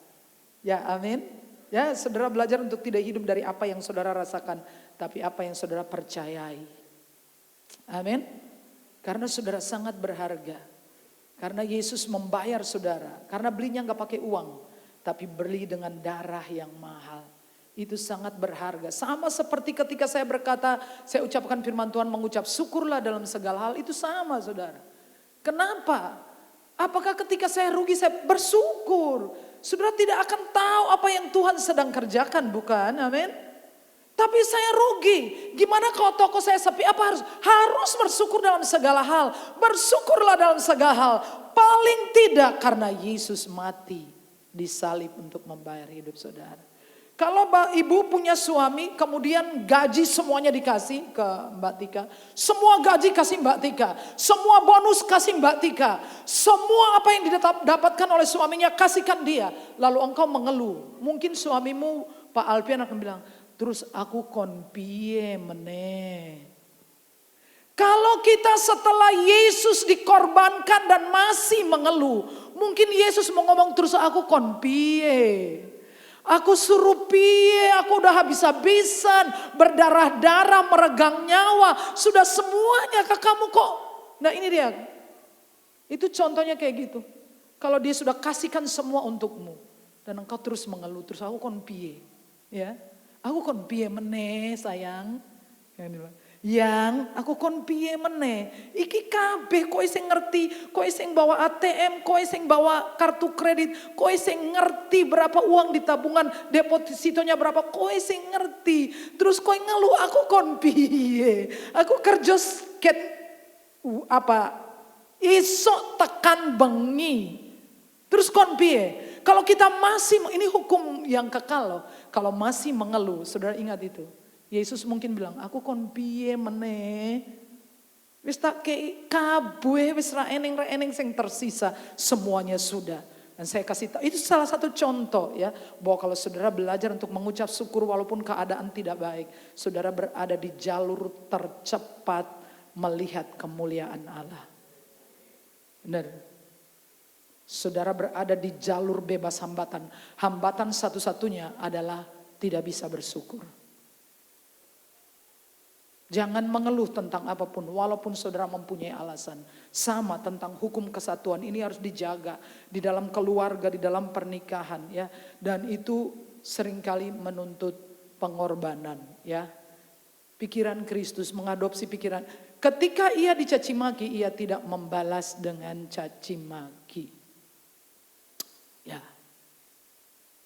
Ya, amin. Ya, saudara belajar untuk tidak hidup dari apa yang saudara rasakan, tapi apa yang saudara percayai. Amin. Karena saudara sangat berharga. Karena Yesus membayar saudara. Karena belinya gak pakai uang, tapi beli dengan darah yang mahal. Itu sangat berharga. Sama seperti ketika saya berkata, saya ucapkan firman Tuhan, mengucap syukurlah dalam segala hal. Itu sama saudara. Kenapa? Apakah ketika saya rugi saya bersyukur? Saudara tidak akan tahu apa yang Tuhan sedang kerjakan, bukan? Amin. Tapi saya rugi. Gimana kalau toko saya sepi? Apa harus bersyukur dalam segala hal? Bersyukurlah dalam segala hal. Paling tidak karena Yesus mati disalib untuk membayar hidup saudara. Kalau ibu punya suami, kemudian gaji semuanya dikasih ke Mbak Tika. Semua gaji kasih Mbak Tika. Semua bonus kasih Mbak Tika. Semua apa yang didapatkan oleh suaminya kasihkan dia. Lalu engkau mengeluh. Mungkin suamimu Pak Alpian akan bilang, terus aku kon piye meneh. Kalau kita setelah Yesus dikorbankan dan masih mengeluh. Mungkin Yesus mau ngomong terus aku kon piye. Aku suruh piye, aku udah habis-habisan, berdarah-darah, meregang nyawa. Sudah semuanya ke kamu kok. Nah ini dia. Itu contohnya kayak gitu. Kalau dia sudah kasihkan semua untukmu. Dan engkau terus mengeluh, terus aku kon piye. Ya, aku kon piye meneh sayang. Yang aku kon piye meneh. Iki kabeh kowe sing ngerti, kowe sing bawa ATM, kowe sing bawa kartu kredit, kowe sing ngerti berapa uang di tabungan depositonya berapa, kowe sing ngerti. Terus kowe ngeluh aku kon piye. Aku kerja ket isok tekan bengi. Terus kon piye. Kalau kita masih, ini hukum yang kekal loh. Kalau masih mengeluh, saudara ingat itu. Yesus mungkin bilang, aku kon piye meneh. Wis tak kei kabeh wis ra eneng sing tersisa, semuanya sudah. Dan saya kasih tahu, itu salah satu contoh ya, bahwa kalau saudara belajar untuk mengucap syukur walaupun keadaan tidak baik, saudara berada di jalur tercepat melihat kemuliaan Allah. Benar. Saudara berada di jalur bebas hambatan. Hambatan satu-satunya adalah tidak bisa bersyukur. Jangan mengeluh tentang apapun walaupun saudara mempunyai alasan. Sama tentang hukum kesatuan ini harus dijaga di dalam keluarga, di dalam pernikahan ya. Dan itu seringkali menuntut pengorbanan ya. Pikiran Kristus, mengadopsi pikiran. Ketika ia dicaci maki, ia tidak membalas dengan caci maki. Ya.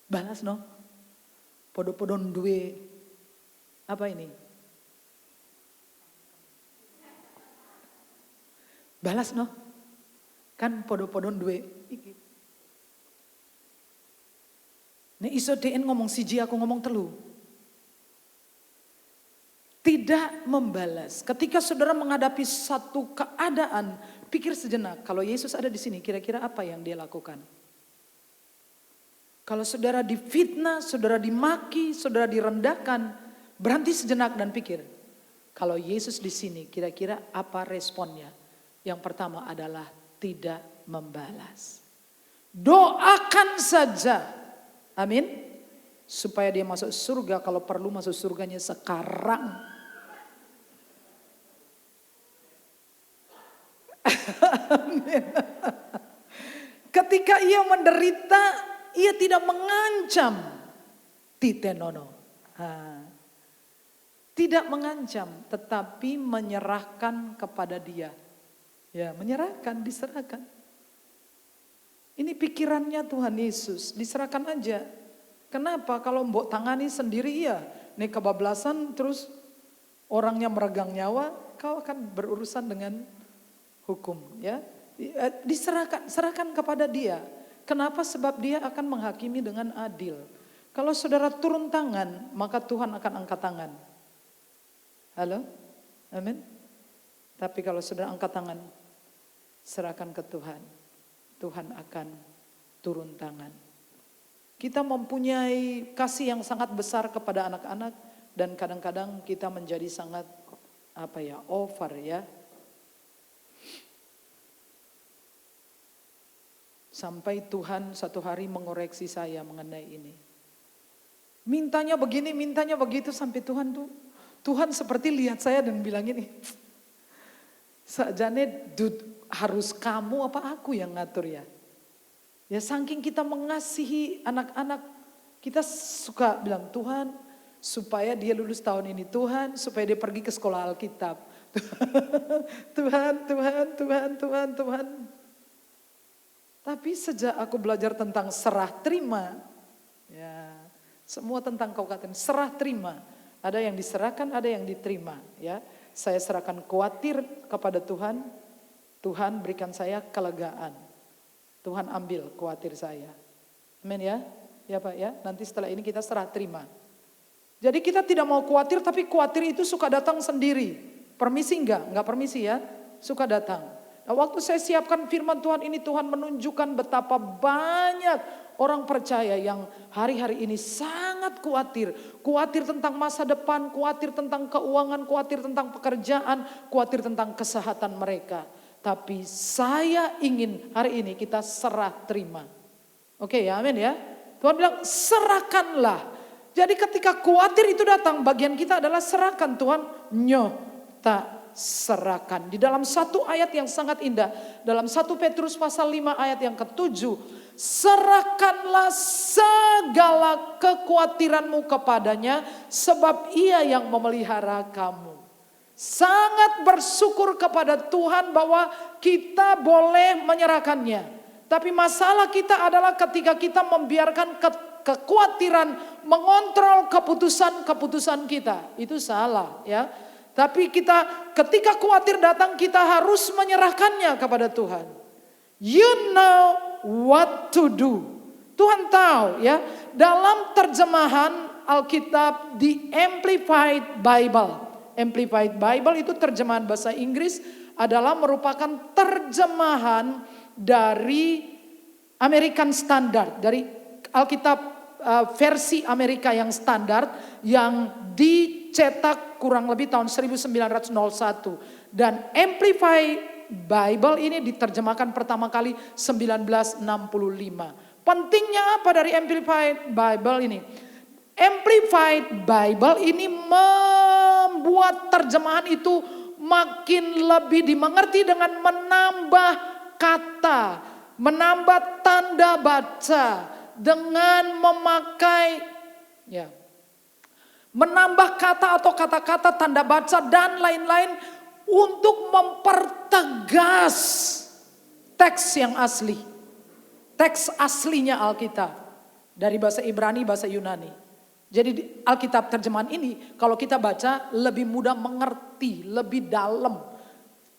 Balas no. Podo-podon duwe. Apa ini? Balas no. Kan podo-podon duwe iki. Nek iso DN ngomong siji aku ngomong telu. Tidak membalas. Ketika saudara menghadapi satu keadaan, pikir sejenak, kalau Yesus ada di sini, kira-kira apa yang dia lakukan? Kalau saudara difitnah, saudara dimaki, saudara direndahkan, berhenti sejenak dan pikir, kalau Yesus di sini, kira-kira apa responnya? Yang pertama adalah tidak membalas. Doakan saja. Amin. Supaya dia masuk surga, kalau perlu masuk surganya sekarang. Amin. Ketika ia menderita, ia tidak mengancam. Titenono. Tidak mengancam, tetapi menyerahkan kepada Dia. Ya, menyerahkan, diserahkan. Ini pikirannya Tuhan Yesus, diserahkan aja. Kenapa? Kalau mbok tangani sendiri iya, ini kebablasan terus orangnya meregang nyawa, kau akan berurusan dengan hukum, ya. Diserahkan, serahkan kepada Dia. Kenapa? Sebab Dia akan menghakimi dengan adil. Kalau saudara turun tangan, maka Tuhan akan angkat tangan. Halo? Amin. Tapi kalau saudara angkat tangan, serahkan ke Tuhan. Tuhan akan turun tangan. Kita mempunyai kasih yang sangat besar kepada anak-anak. Dan kadang-kadang kita menjadi sangat over ya. Sampai Tuhan satu hari mengoreksi saya mengenai ini. Mintanya begini, mintanya begitu sampai Tuhan seperti lihat saya dan bilang gini, sajane harus kamu apa aku yang ngatur ya? Ya saking kita mengasihi anak-anak, kita suka bilang Tuhan supaya dia lulus tahun ini, Tuhan supaya dia pergi ke sekolah Alkitab. Tuhan. Tapi sejak aku belajar tentang serah terima, ya semua tentang kabupaten serah terima. Ada yang diserahkan, ada yang diterima. Ya, saya serahkan khawatir kepada Tuhan. Tuhan berikan saya kelegaan. Tuhan ambil khawatir saya. Amin ya, ya Pak ya. Nanti setelah ini kita serah terima. Jadi kita tidak mau khawatir, tapi khawatir itu suka datang sendiri. Permisi enggak? Enggak permisi ya, suka datang. Nah, waktu saya siapkan firman Tuhan ini, Tuhan menunjukkan betapa banyak orang percaya yang hari-hari ini sangat khawatir. Khawatir tentang masa depan, khawatir tentang keuangan, khawatir tentang pekerjaan, khawatir tentang kesehatan mereka. Tapi saya ingin hari ini kita serah terima. Oke ya, amin ya. Tuhan bilang serahkanlah. Jadi ketika khawatir itu datang, bagian kita adalah serahkan Tuhan. Tak serahkan. Di dalam satu ayat yang sangat indah. Dalam 1 Petrus pasal 5 ayat yang ke-7. Serahkanlah segala kekhawatiranmu kepadanya. Sebab ia yang memelihara kamu. Sangat bersyukur kepada Tuhan bahwa kita boleh menyerahkannya. Tapi masalah kita adalah ketika kita membiarkan kekhawatiran mengontrol keputusan-keputusan kita. Itu salah ya. Tapi kita ketika khawatir datang kita harus menyerahkannya kepada Tuhan. You know what to do. Tuhan tahu ya. Dalam terjemahan Alkitab di Amplified Bible. Amplified Bible itu terjemahan bahasa Inggris adalah merupakan terjemahan dari American Standard. Dari Alkitab versi Amerika yang standar yang dicetak kurang lebih tahun 1901. Dan Amplified Bible ini diterjemahkan pertama kali 1965. Pentingnya apa dari Amplified Bible ini? Amplified Bible ini membuat terjemahan itu makin lebih dimengerti dengan menambah kata, menambah tanda baca, dengan memakai menambah kata atau kata-kata tanda baca dan lain-lain untuk mempertegas teks yang asli. Teks aslinya Alkitab dari bahasa Ibrani, bahasa Yunani. Jadi Alkitab terjemahan ini kalau kita baca lebih mudah mengerti, lebih dalam.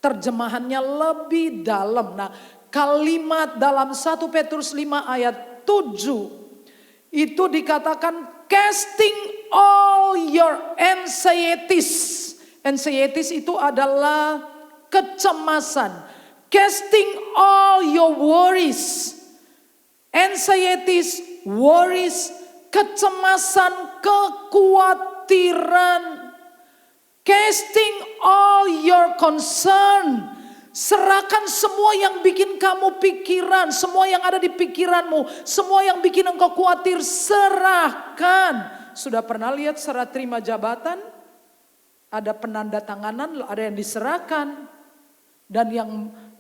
Terjemahannya lebih dalam. Nah, kalimat dalam 1 Petrus 5 ayat 7 itu dikatakan casting all your anxieties. Anxieties itu adalah kecemasan. Casting all your worries. Anxieties, worries, kecemasan, kekhawatiran. Casting all your concern. Serahkan semua yang bikin kamu pikiran, semua yang ada di pikiranmu, semua yang bikin engkau khawatir, serahkan. Sudah pernah lihat serah terima jabatan? Ada penanda tanganan, ada yang diserahkan. Dan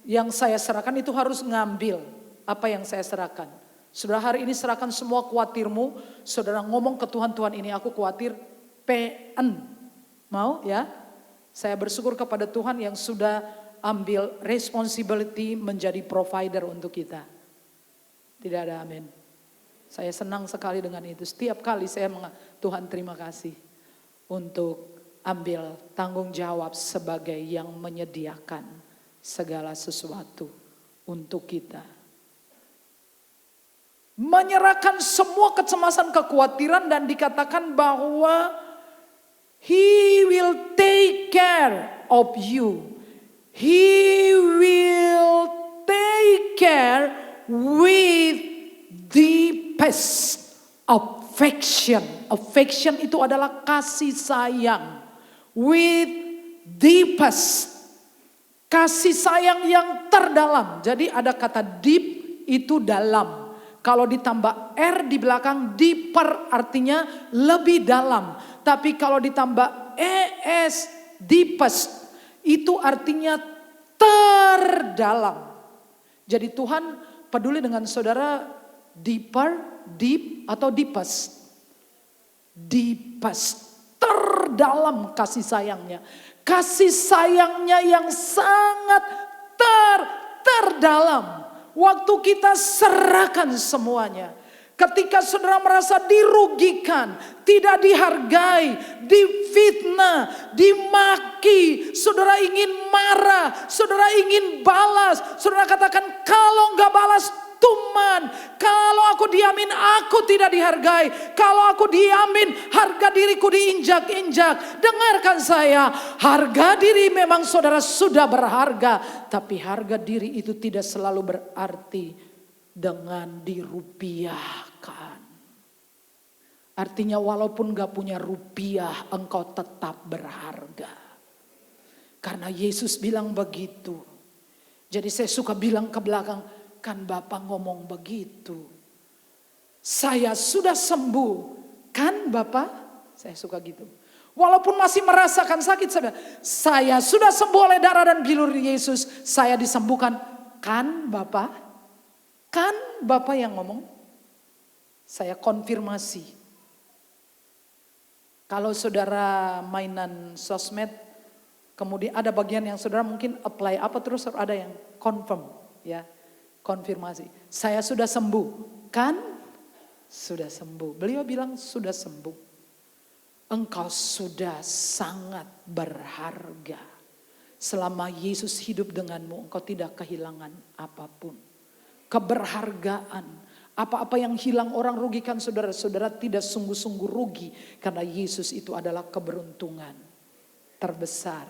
yang saya serahkan itu harus ngambil apa yang saya serahkan. Saudara hari ini serahkan semua khawatirmu. Saudara ngomong ke Tuhan, Tuhan ini aku khawatir PN. Mau ya? Saya bersyukur kepada Tuhan yang sudah ambil responsibility menjadi provider untuk kita. Tidak ada amin. Saya senang sekali dengan itu. Setiap kali saya Tuhan terima kasih untuk ambil tanggung jawab sebagai yang menyediakan segala sesuatu untuk kita. Menyerahkan semua kecemasan, kekhawatiran dan dikatakan bahwa He will take care of you. He will take care with deepest affection. Affection itu adalah kasih sayang. With deepest. Kasih sayang yang terdalam. Jadi ada kata deep itu dalam. Kalau ditambah R di belakang deeper artinya lebih dalam. Tapi kalau ditambah ES deepest itu artinya terdalam. Jadi Tuhan peduli dengan saudara deeper, deep atau deepest. Deepest, terdalam kasih sayangnya. Kasih sayangnya yang sangat terdalam. Waktu kita serahkan semuanya. Ketika saudara merasa dirugikan, tidak dihargai, difitnah, dimaki, saudara ingin marah, saudara ingin balas, saudara katakan kalau enggak balas tuman, kalau aku diamin aku tidak dihargai, kalau aku diamin harga diriku diinjak-injak. Dengarkan saya, harga diri memang saudara sudah berharga, tapi harga diri itu tidak selalu berarti dengan dirupiahkan. Artinya walaupun gak punya rupiah engkau tetap berharga. Karena Yesus bilang begitu. Jadi saya suka bilang ke belakang, kan Bapak ngomong begitu. Saya sudah sembuh, kan Bapak? Saya suka gitu. Walaupun masih merasakan sakit, saya sudah sembuh oleh darah dan bilur Yesus. Saya disembuhkan, kan Bapak? Kan Bapak yang ngomong? Saya konfirmasi. Kalau saudara mainan sosmed, kemudian ada bagian yang saudara mungkin apply apa terus ada yang confirm, ya, konfirmasi. Saya sudah sembuh, kan? Sudah sembuh. Beliau bilang sudah sembuh. Engkau sudah sangat berharga. Selama Yesus hidup denganmu, engkau tidak kehilangan apapun. Keberhargaan. Apa-apa yang hilang orang rugikan saudara-saudara tidak sungguh-sungguh rugi. Karena Yesus itu adalah keberuntungan terbesar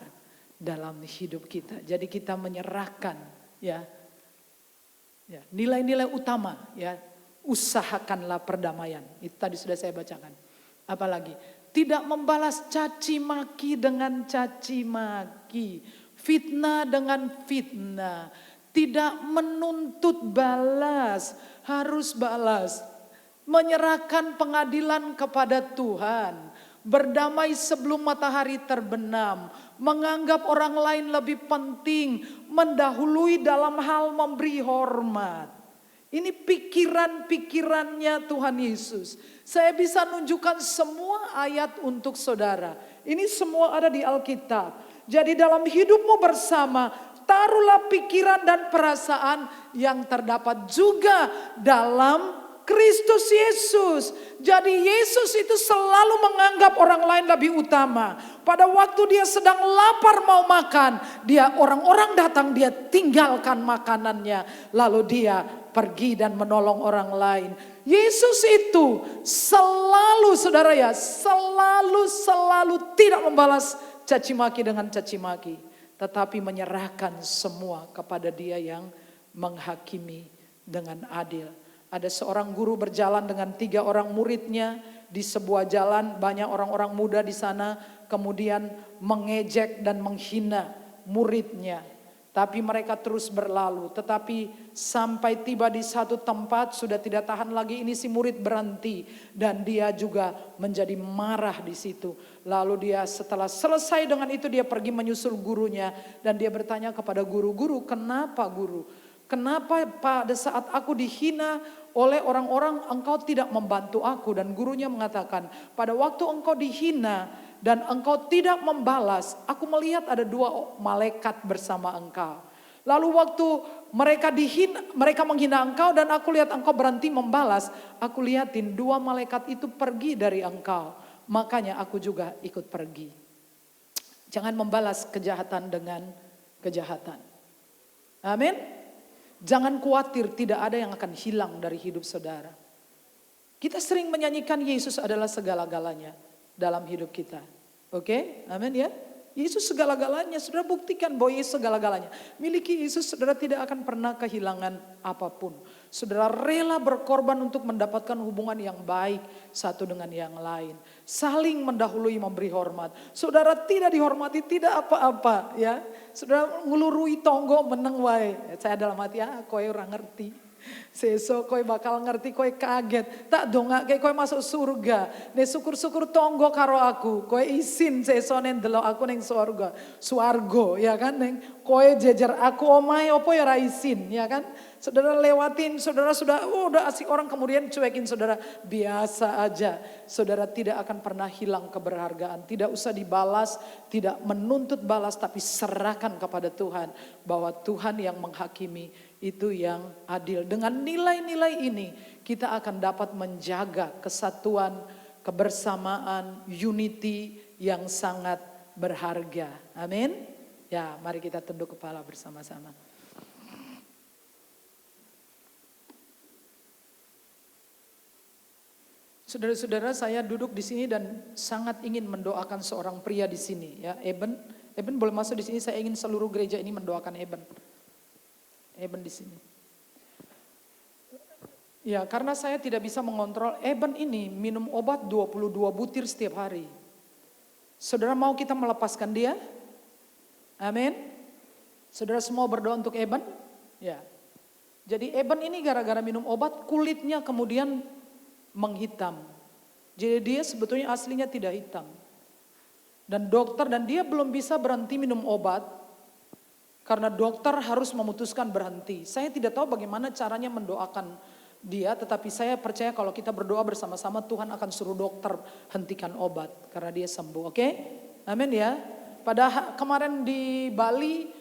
dalam hidup kita. Jadi kita menyerahkan ya nilai-nilai utama ya. Usahakanlah perdamaian. Itu tadi sudah saya bacakan. Apalagi tidak membalas caci maki dengan caci maki. Fitnah dengan fitnah. Tidak menuntut balas, harus balas. Menyerahkan pengadilan kepada Tuhan. Berdamai sebelum matahari terbenam. Menganggap orang lain lebih penting. Mendahului dalam hal memberi hormat. Ini pikiran-pikirannya Tuhan Yesus. Saya bisa nunjukkan semua ayat untuk saudara. Ini semua ada di Alkitab. Jadi dalam hidupmu bersama, taruhlah pikiran dan perasaan yang terdapat juga dalam Kristus Yesus. Jadi Yesus itu selalu menganggap orang lain lebih utama. Pada waktu dia sedang lapar mau makan, orang-orang datang, dia tinggalkan makanannya, lalu dia pergi dan menolong orang lain. Yesus itu selalu, saudara ya, selalu tidak membalas caci maki dengan caci maki. Tetapi menyerahkan semua kepada Dia yang menghakimi dengan adil. Ada seorang guru berjalan dengan 3 orang muridnya di sebuah jalan, banyak orang-orang muda di sana, kemudian mengejek dan menghina muridnya. Tapi mereka terus berlalu, tetapi sampai tiba di satu tempat sudah tidak tahan lagi, ini si murid berhenti dan dia juga menjadi marah di situ. Lalu dia setelah selesai dengan itu dia pergi menyusul gurunya dan dia bertanya kepada guru, "Guru, kenapa guru? Kenapa pada saat aku dihina oleh orang-orang engkau tidak membantu aku? Dan gurunya mengatakan, pada waktu engkau dihina dan engkau tidak membalas, aku melihat ada 2 malaikat bersama engkau. Lalu waktu mereka menghina engkau dan aku lihat engkau berhenti membalas, aku lihatin 2 malaikat itu pergi dari engkau. Makanya aku juga ikut pergi. Jangan membalas kejahatan dengan kejahatan. Amin. Jangan khawatir, tidak ada yang akan hilang dari hidup saudara. Kita sering menyanyikan Yesus adalah segala-galanya dalam hidup kita. Oke, amin ya. Yesus segala-galanya, saudara buktikan bahwa Yesus segala-galanya. Miliki Yesus, saudara tidak akan pernah kehilangan apapun. Saudara rela berkorban untuk mendapatkan hubungan yang baik satu dengan yang lain. Saling mendahului memberi hormat. Saudara tidak dihormati, tidak apa-apa ya. Saudara ngulurui tonggo meneng wae. Saya dalam hati, kowe ora ngerti. Sesok kowe bakal ngerti, kowe kaget. Tak dongake kowe masuk surga. Ne syukur-syukur tonggo karo aku. Kowe isin sesok nen delok aku ning surga. Suargo ya kan neng. Kowe jejer aku omahe opo ya ra isin ya kan. Saudara lewatin, saudara sudah udah asik orang kemudian cuekin saudara. Biasa aja. Saudara tidak akan pernah hilang keberhargaan. Tidak usah dibalas, tidak menuntut balas tapi serahkan kepada Tuhan. Bahwa Tuhan yang menghakimi itu yang adil. Dengan nilai-nilai ini kita akan dapat menjaga kesatuan, kebersamaan, unity yang sangat berharga. Amin. Ya, mari kita tunduk kepala bersama-sama. Saudara-saudara, saya duduk di sini dan sangat ingin mendoakan seorang pria di sini ya, Eben. Eben boleh masuk di sini, saya ingin seluruh gereja ini mendoakan Eben. Eben di sini. Ya, karena saya tidak bisa mengontrol Eben ini minum obat 22 butir setiap hari. Saudara mau kita melepaskan dia? Amin. Saudara semua berdoa untuk Eben? Ya. Jadi Eben ini gara-gara minum obat kulitnya kemudian menghitam. Jadi dia sebetulnya aslinya tidak hitam. Dan dia belum bisa berhenti minum obat karena dokter harus memutuskan berhenti. Saya tidak tahu bagaimana caranya mendoakan dia, tetapi saya percaya kalau kita berdoa bersama-sama Tuhan akan suruh dokter hentikan obat karena dia sembuh. Oke? Amin ya. Pada kemarin di Bali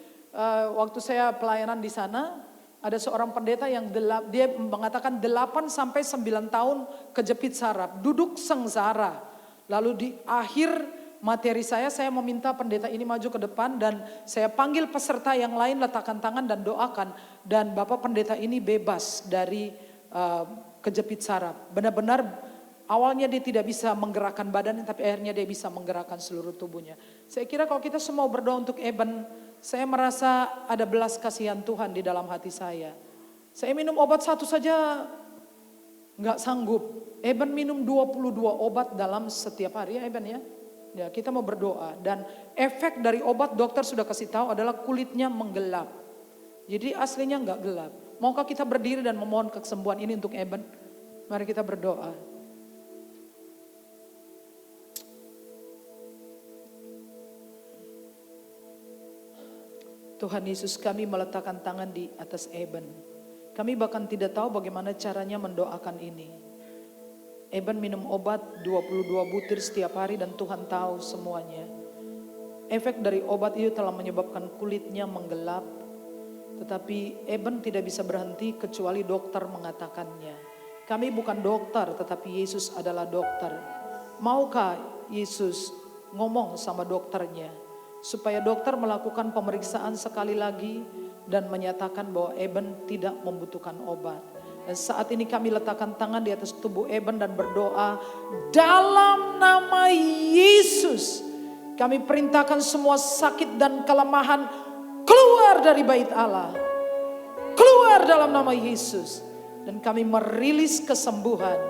waktu saya pelayanan di sana, ada seorang pendeta yang dia mengatakan 8 sampai 9 tahun kejepit saraf, duduk sengsara. Lalu di akhir materi saya meminta pendeta ini maju ke depan dan saya panggil peserta yang lain, letakkan tangan dan doakan. Dan Bapak pendeta ini bebas dari kejepit saraf. Benar-benar awalnya dia tidak bisa menggerakkan badannya, tapi akhirnya dia bisa menggerakkan seluruh tubuhnya. Saya kira kalau kita semua berdoa untuk Eben, saya merasa ada belas kasihan Tuhan di dalam hati saya. Saya minum obat 1 saja nggak sanggup. Eben minum 22 obat dalam setiap hari ya Eben ya. Ya kita mau berdoa dan efek dari obat dokter sudah kasih tahu adalah kulitnya menggelap. Jadi aslinya nggak gelap. Maukah kita berdiri dan memohon kesembuhan ini untuk Eben? Mari kita berdoa. Tuhan Yesus, kami meletakkan tangan di atas Eben. Kami bahkan tidak tahu bagaimana caranya mendoakan ini. Eben minum obat 22 butir setiap hari dan Tuhan tahu semuanya. Efek dari obat itu telah menyebabkan kulitnya menggelap. Tetapi Eben tidak bisa berhenti kecuali dokter mengatakannya. Kami bukan dokter tetapi Yesus adalah dokter. Maukah Yesus ngomong sama dokternya? Supaya dokter melakukan pemeriksaan sekali lagi dan menyatakan bahwa Eben tidak membutuhkan obat. Dan saat ini kami letakkan tangan di atas tubuh Eben dan berdoa dalam nama Yesus. Kami perintahkan semua sakit dan kelemahan keluar dari bait Allah. Keluar dalam nama Yesus. Dan kami merilis kesembuhan.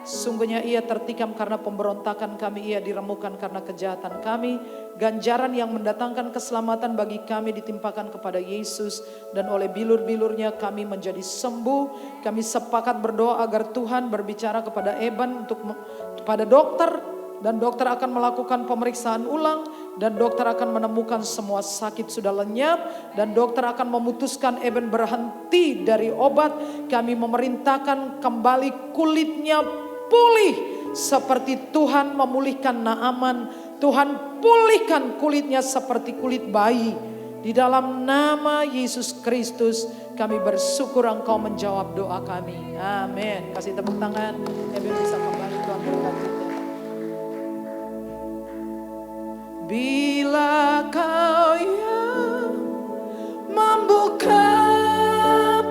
Sungguhnya ia tertikam karena pemberontakan kami, ia diremukan karena kejahatan kami. Ganjaran yang mendatangkan keselamatan bagi kami ditimpakan kepada Yesus. Dan oleh bilur-bilurnya kami menjadi sembuh. Kami sepakat berdoa agar Tuhan berbicara kepada Eben kepada dokter. Dan dokter akan melakukan pemeriksaan ulang. dan dokter akan menemukan semua sakit sudah lenyap dan dokter akan memutuskan Eben berhenti dari obat. Kami memerintahkan kembali kulitnya pulih seperti Tuhan memulihkan Naaman. Tuhan pulihkan kulitnya seperti kulit bayi. Di dalam nama Yesus Kristus kami bersyukur Engkau menjawab doa kami. Amin. Kasih tepuk tangan. Eben bisa kembali, Tuhan berkati. Bila kau yang membuka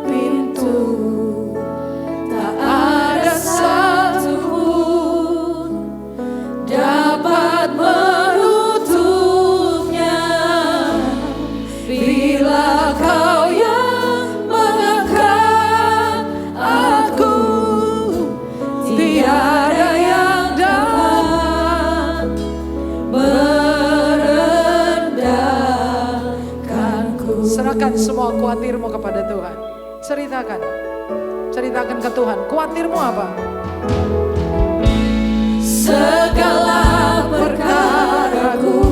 pintu, tak ada satu pun dapat menutupnya. Bila kau yang mengangkat aku, tiada yang dapat serahkan semua khawatirmu kepada Tuhan. Ceritakan ke Tuhan. Khawatirmu apa? Segala perkaraku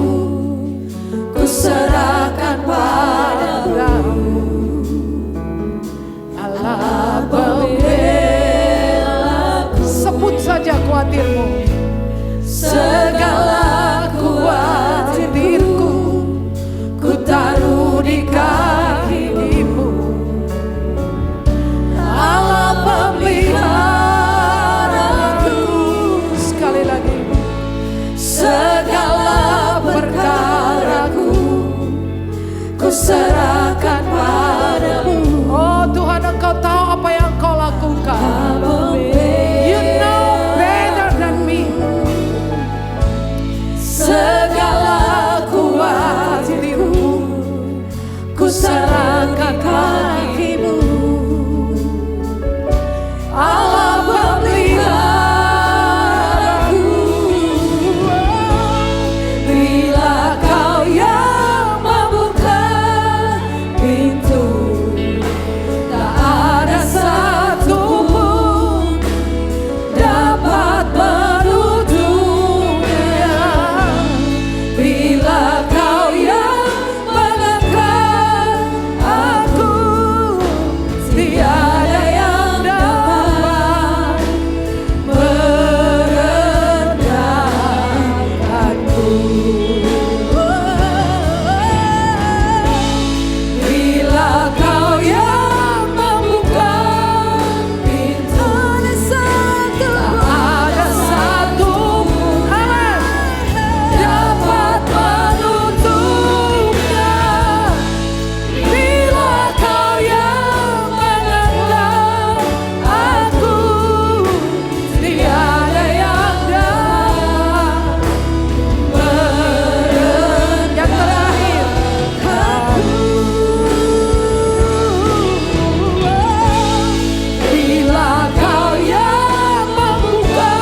ku serahkan padamu. Allah pembelaku. Sebut saja khawatirmu. Segala khawatirku ku taruh di kaki-Mu. Allah pemeliharaku. Sekali lagi. Segala perkaraku ku serahkan padamu. Oh Tuhan, Engkau tahu apa yang Engkau lakukan. You know better than me. Segala khawatirku ku serahkan kaki-Mu. Allah pemeliharaku. Bila Kau yang membuka pintu, tak ada satu pun dapat menutupnya. Bila Kau yang mengangkat aku, tiada yang dapat merendahkanku. Bila Kau yang membuka pintu, tak ada satu pun dapat menutupnya. Bila Kau yang mengangkat aku, tiada yang dapat yang terakhir aku. Bila Kau yang membuka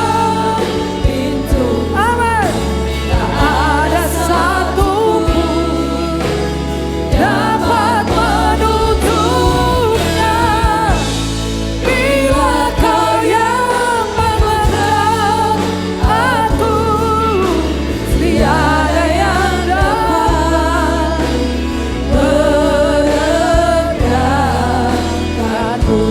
pintu, amin, tak ada satu pun dapat menutupnya. Bila Kau yang mengangkat aku, tiada yang dapat merendahkanku.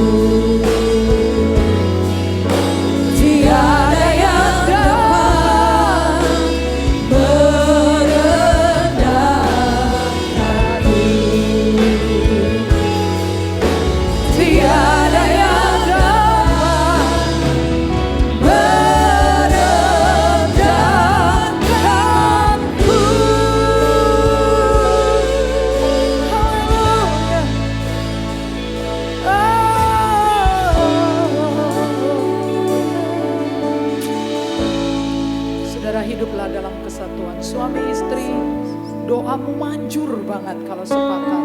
Tiada yang dapat merendahkanku. Tiada yang dapat merendahkanku. Saudara, hiduplah dalam kesatuan suami istri. Doamu manjur banget kalau sepakat.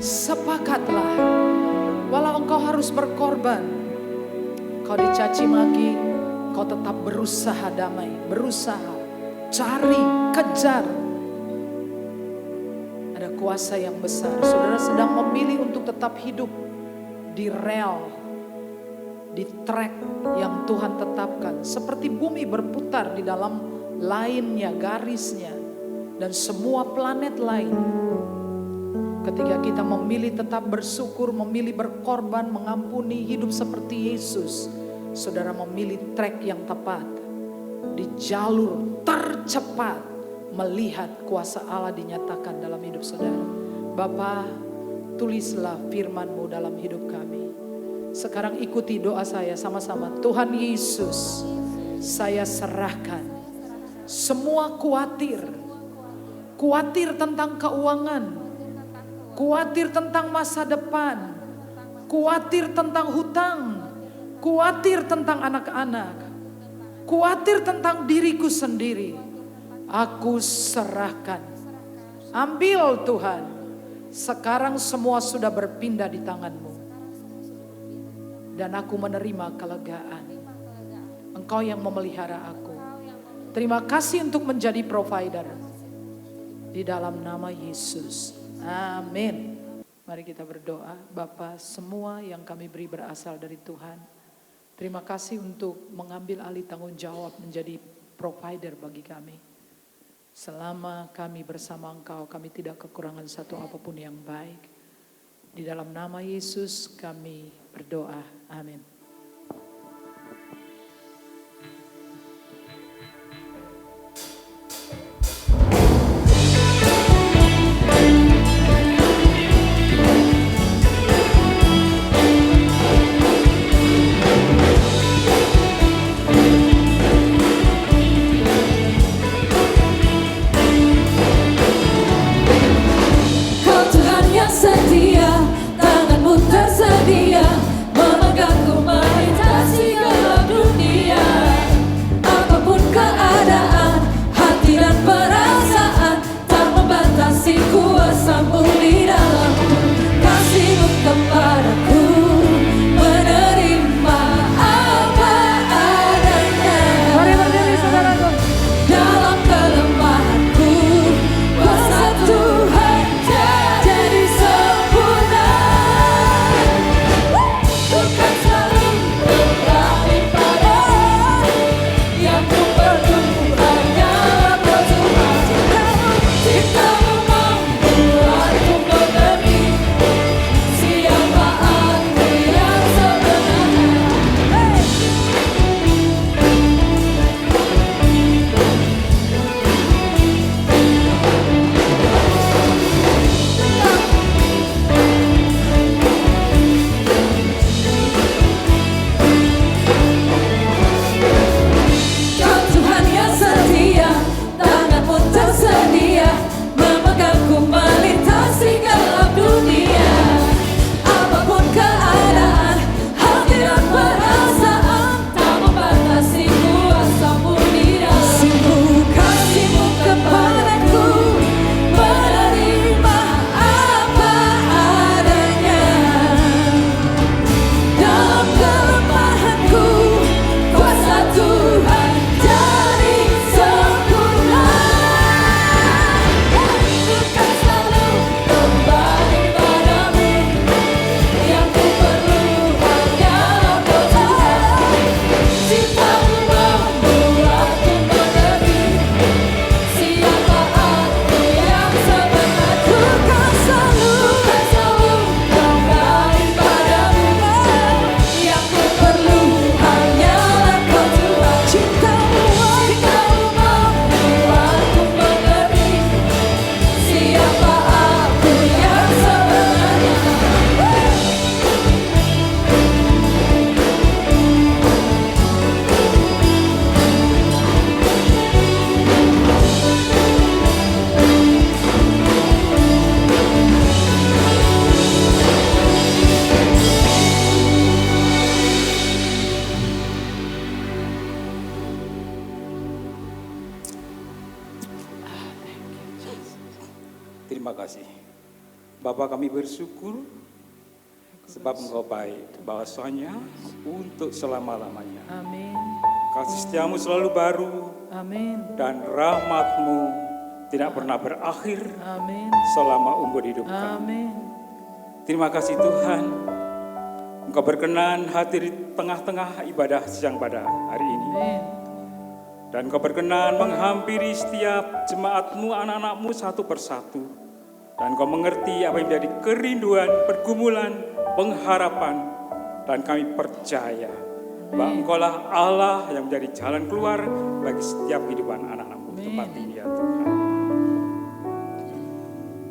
Sepakatlah. Walau engkau harus berkorban, kau dicaci maki, kau tetap berusaha damai, berusaha cari, kejar. Ada kuasa yang besar. Saudara sedang memilih untuk tetap hidup di rel, di track yang Tuhan tetapkan. Seperti bumi berputar di dalam lainnya, garisnya, dan semua planet lain. Ketika kita memilih tetap bersyukur, memilih berkorban, mengampuni, hidup seperti Yesus, saudara memilih trek yang tepat, di jalur tercepat, melihat kuasa Allah dinyatakan dalam hidup saudara. Bapa, tulislah firman-Mu dalam hidup kami. Sekarang ikuti doa saya sama-sama. Tuhan Yesus, saya serahkan semua khawatir tentang keuangan, khawatir tentang masa depan, khawatir tentang hutang, khawatir tentang anak-anak, khawatir tentang diriku sendiri. Aku serahkan. Ambil Tuhan. Sekarang semua sudah berpindah di tangan-Mu. Dan aku menerima kelegaan. Engkau yang memelihara aku. Terima kasih untuk menjadi provider. Di dalam nama Yesus. Amin. Mari kita berdoa. Bapa, semua yang kami beri berasal dari Tuhan. Terima kasih untuk mengambil alih tanggung jawab menjadi provider bagi kami. Selama kami bersama Engkau, kami tidak kekurangan satu apapun yang baik. Di dalam nama Yesus kami berdoa. Amin. Terima kasih. Bapa, kami bersyukur sebab Engkau baik, bahwasanya untuk selama-lamanya. Amin. Kasih setiamu selalu baru. Amin. Dan rahmat-Mu tidak pernah berakhir. Amin. Selama umur hidup kami. Amin. Terima kasih Tuhan. Engkau berkenan hadir di tengah-tengah ibadah siang pada hari ini. Amin. Dan Engkau berkenan menghampiri setiap jemaat-Mu, anak-anak-Mu satu persatu. Dan Engkau mengerti apa yang menjadi kerinduan, pergumulan, pengharapan. Dan kami percaya bahwa Engkau-lah Allah yang menjadi jalan keluar bagi setiap kehidupan anak-anak-Mu di tempat ini ya Tuhan.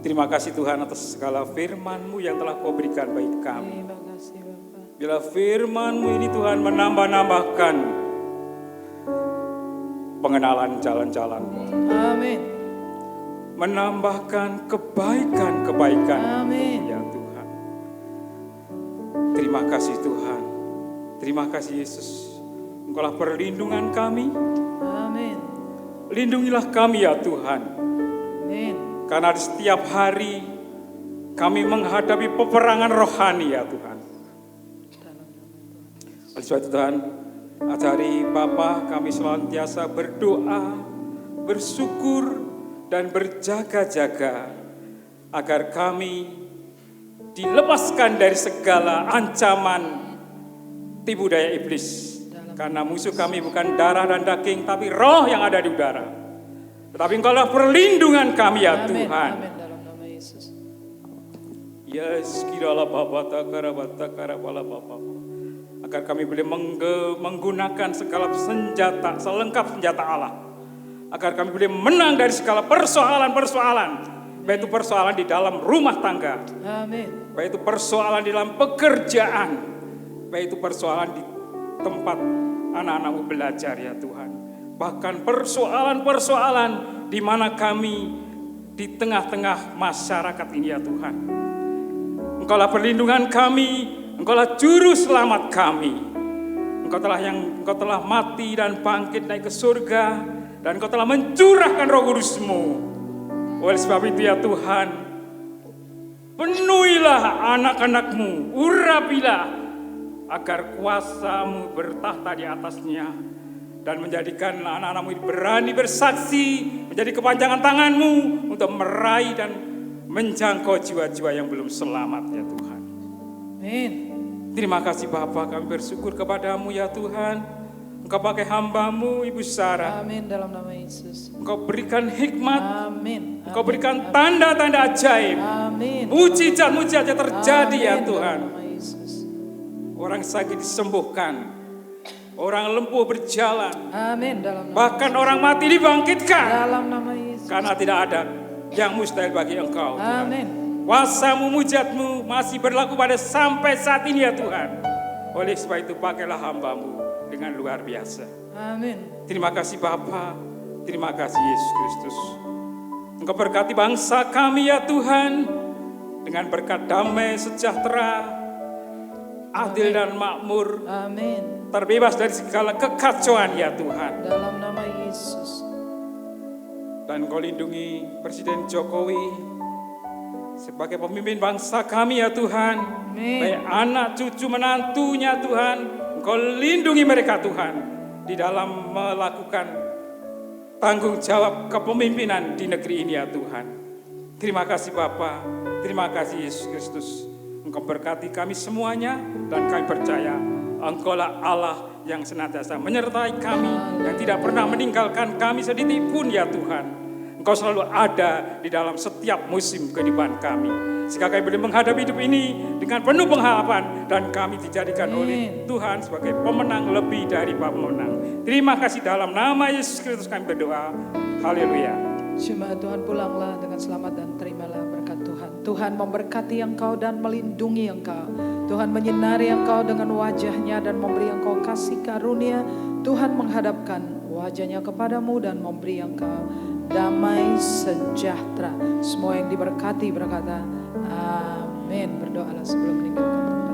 Terima kasih Tuhan atas segala firman-Mu yang telah Kau berikan bagi kami. Terima kasih Bapak. Bila firman-Mu ini Tuhan menambah-nambahkan pengenalan jalan-jalan-Mu. Amin. Menambahkan kebaikan-kebaikan. Amin. Ya Tuhan. Terima kasih Tuhan. Terima kasih Yesus. Engkaulah perlindungan kami. Amin. Lindungilah kami ya Tuhan. Amin. Karena di setiap hari kami menghadapi peperangan rohani ya Tuhan. Oleh sebab itu Tuhan, ajari Bapa kami senantiasa berdoa, bersyukur, dan berjaga-jaga agar kami dilepaskan dari segala ancaman tipu daya iblis. Karena musuh kami bukan darah dan daging, tapi roh yang ada di udara. Tetapi Engkaulah perlindungan kami ya Amin. Tuhan. Amin dalam nama Yesus. Yes, kiralah Bapa takara pala Bapa. Agar kami boleh menggunakan segala senjata, selengkap senjata Allah. Agar kami boleh menang dari segala persoalan-persoalan. Baik itu persoalan di dalam rumah tangga. Amin. Baik itu persoalan di dalam pekerjaan. Baik itu persoalan di tempat anak-anakmu belajar ya Tuhan. Bahkan persoalan-persoalan di mana kami di tengah-tengah masyarakat ini ya Tuhan. Engkaulah perlindungan kami. Engkaulah juru selamat kami. Engkau telah mati dan bangkit naik ke surga. Dan Engkau telah mencurahkan Roh Kudus-Mu. Oleh sebab itu ya Tuhan, penuhilah anak-anak-Mu, urapilah agar kuasa-Mu bertahta di atasnya. Dan menjadikan anak-anak-Mu berani bersaksi, menjadi kepanjangan tangan-Mu untuk meraih dan menjangkau jiwa-jiwa yang belum selamat ya Tuhan. Amin. Terima kasih Bapa, kami bersyukur kepadamu ya Tuhan. Engkau pakai hamba-Mu Ibu Sarah. Amin dalam nama Yesus. Engkau berikan hikmat. Amin. Engkau berikan tanda-tanda ajaib. Amin. Mujizat-mujizat yang terjadi ya Amin Tuhan. dalam nama Yesus. Orang sakit disembuhkan. Orang lumpuh berjalan. Amin dalam nama Bahkan orang mati dibangkitkan. dalam nama Yesus. Karena tidak ada yang mustahil bagi Engkau Tuhan. Amin. Kuasa-Mu, mujizat-Mu masih berlaku pada sampai saat ini ya Tuhan. Oleh sebab itu pakailah hamba-Mu dengan luar biasa. Amin. Terima kasih Bapa, terima kasih Yesus Kristus. Engkau berkati bangsa kami ya Tuhan, dengan berkat damai, sejahtera, adil dan makmur, Amin. terbebas dari segala kekacauan ya Tuhan. Dalam nama Yesus. Dan Engkau lindungi Presiden Jokowi sebagai pemimpin bangsa kami ya Tuhan. Amin. Baik anak, cucu, menantunya Tuhan. Engkau lindungi mereka Tuhan di dalam melakukan tanggung jawab kepemimpinan di negeri ini ya Tuhan. Terima kasih Bapa, terima kasih Yesus Kristus. Engkau berkati kami semuanya dan kami percaya Engkaulah Allah yang senantiasa menyertai kami, yang tidak pernah meninggalkan kami sedikit pun ya Tuhan. Engkau selalu ada di dalam setiap musim kehidupan kami. Sehingga kami boleh menghadapi hidup ini dengan penuh pengharapan. Dan kami dijadikan oleh Tuhan sebagai pemenang lebih dari pemenang. Terima kasih dalam nama Yesus Kristus kami berdoa. Haleluya. Jemaat Tuhan, pulanglah dengan selamat dan terimalah berkat Tuhan. Tuhan memberkati engkau dan melindungi engkau. Tuhan menyinari engkau dengan wajahnya dan memberi engkau kasih karunia. Tuhan menghadapkan wajahnya kepadamu dan memberi engkau damai sejahtera. Semua yang diberkati berkata amin. Berdoalah sebelum meninggalkan tempat.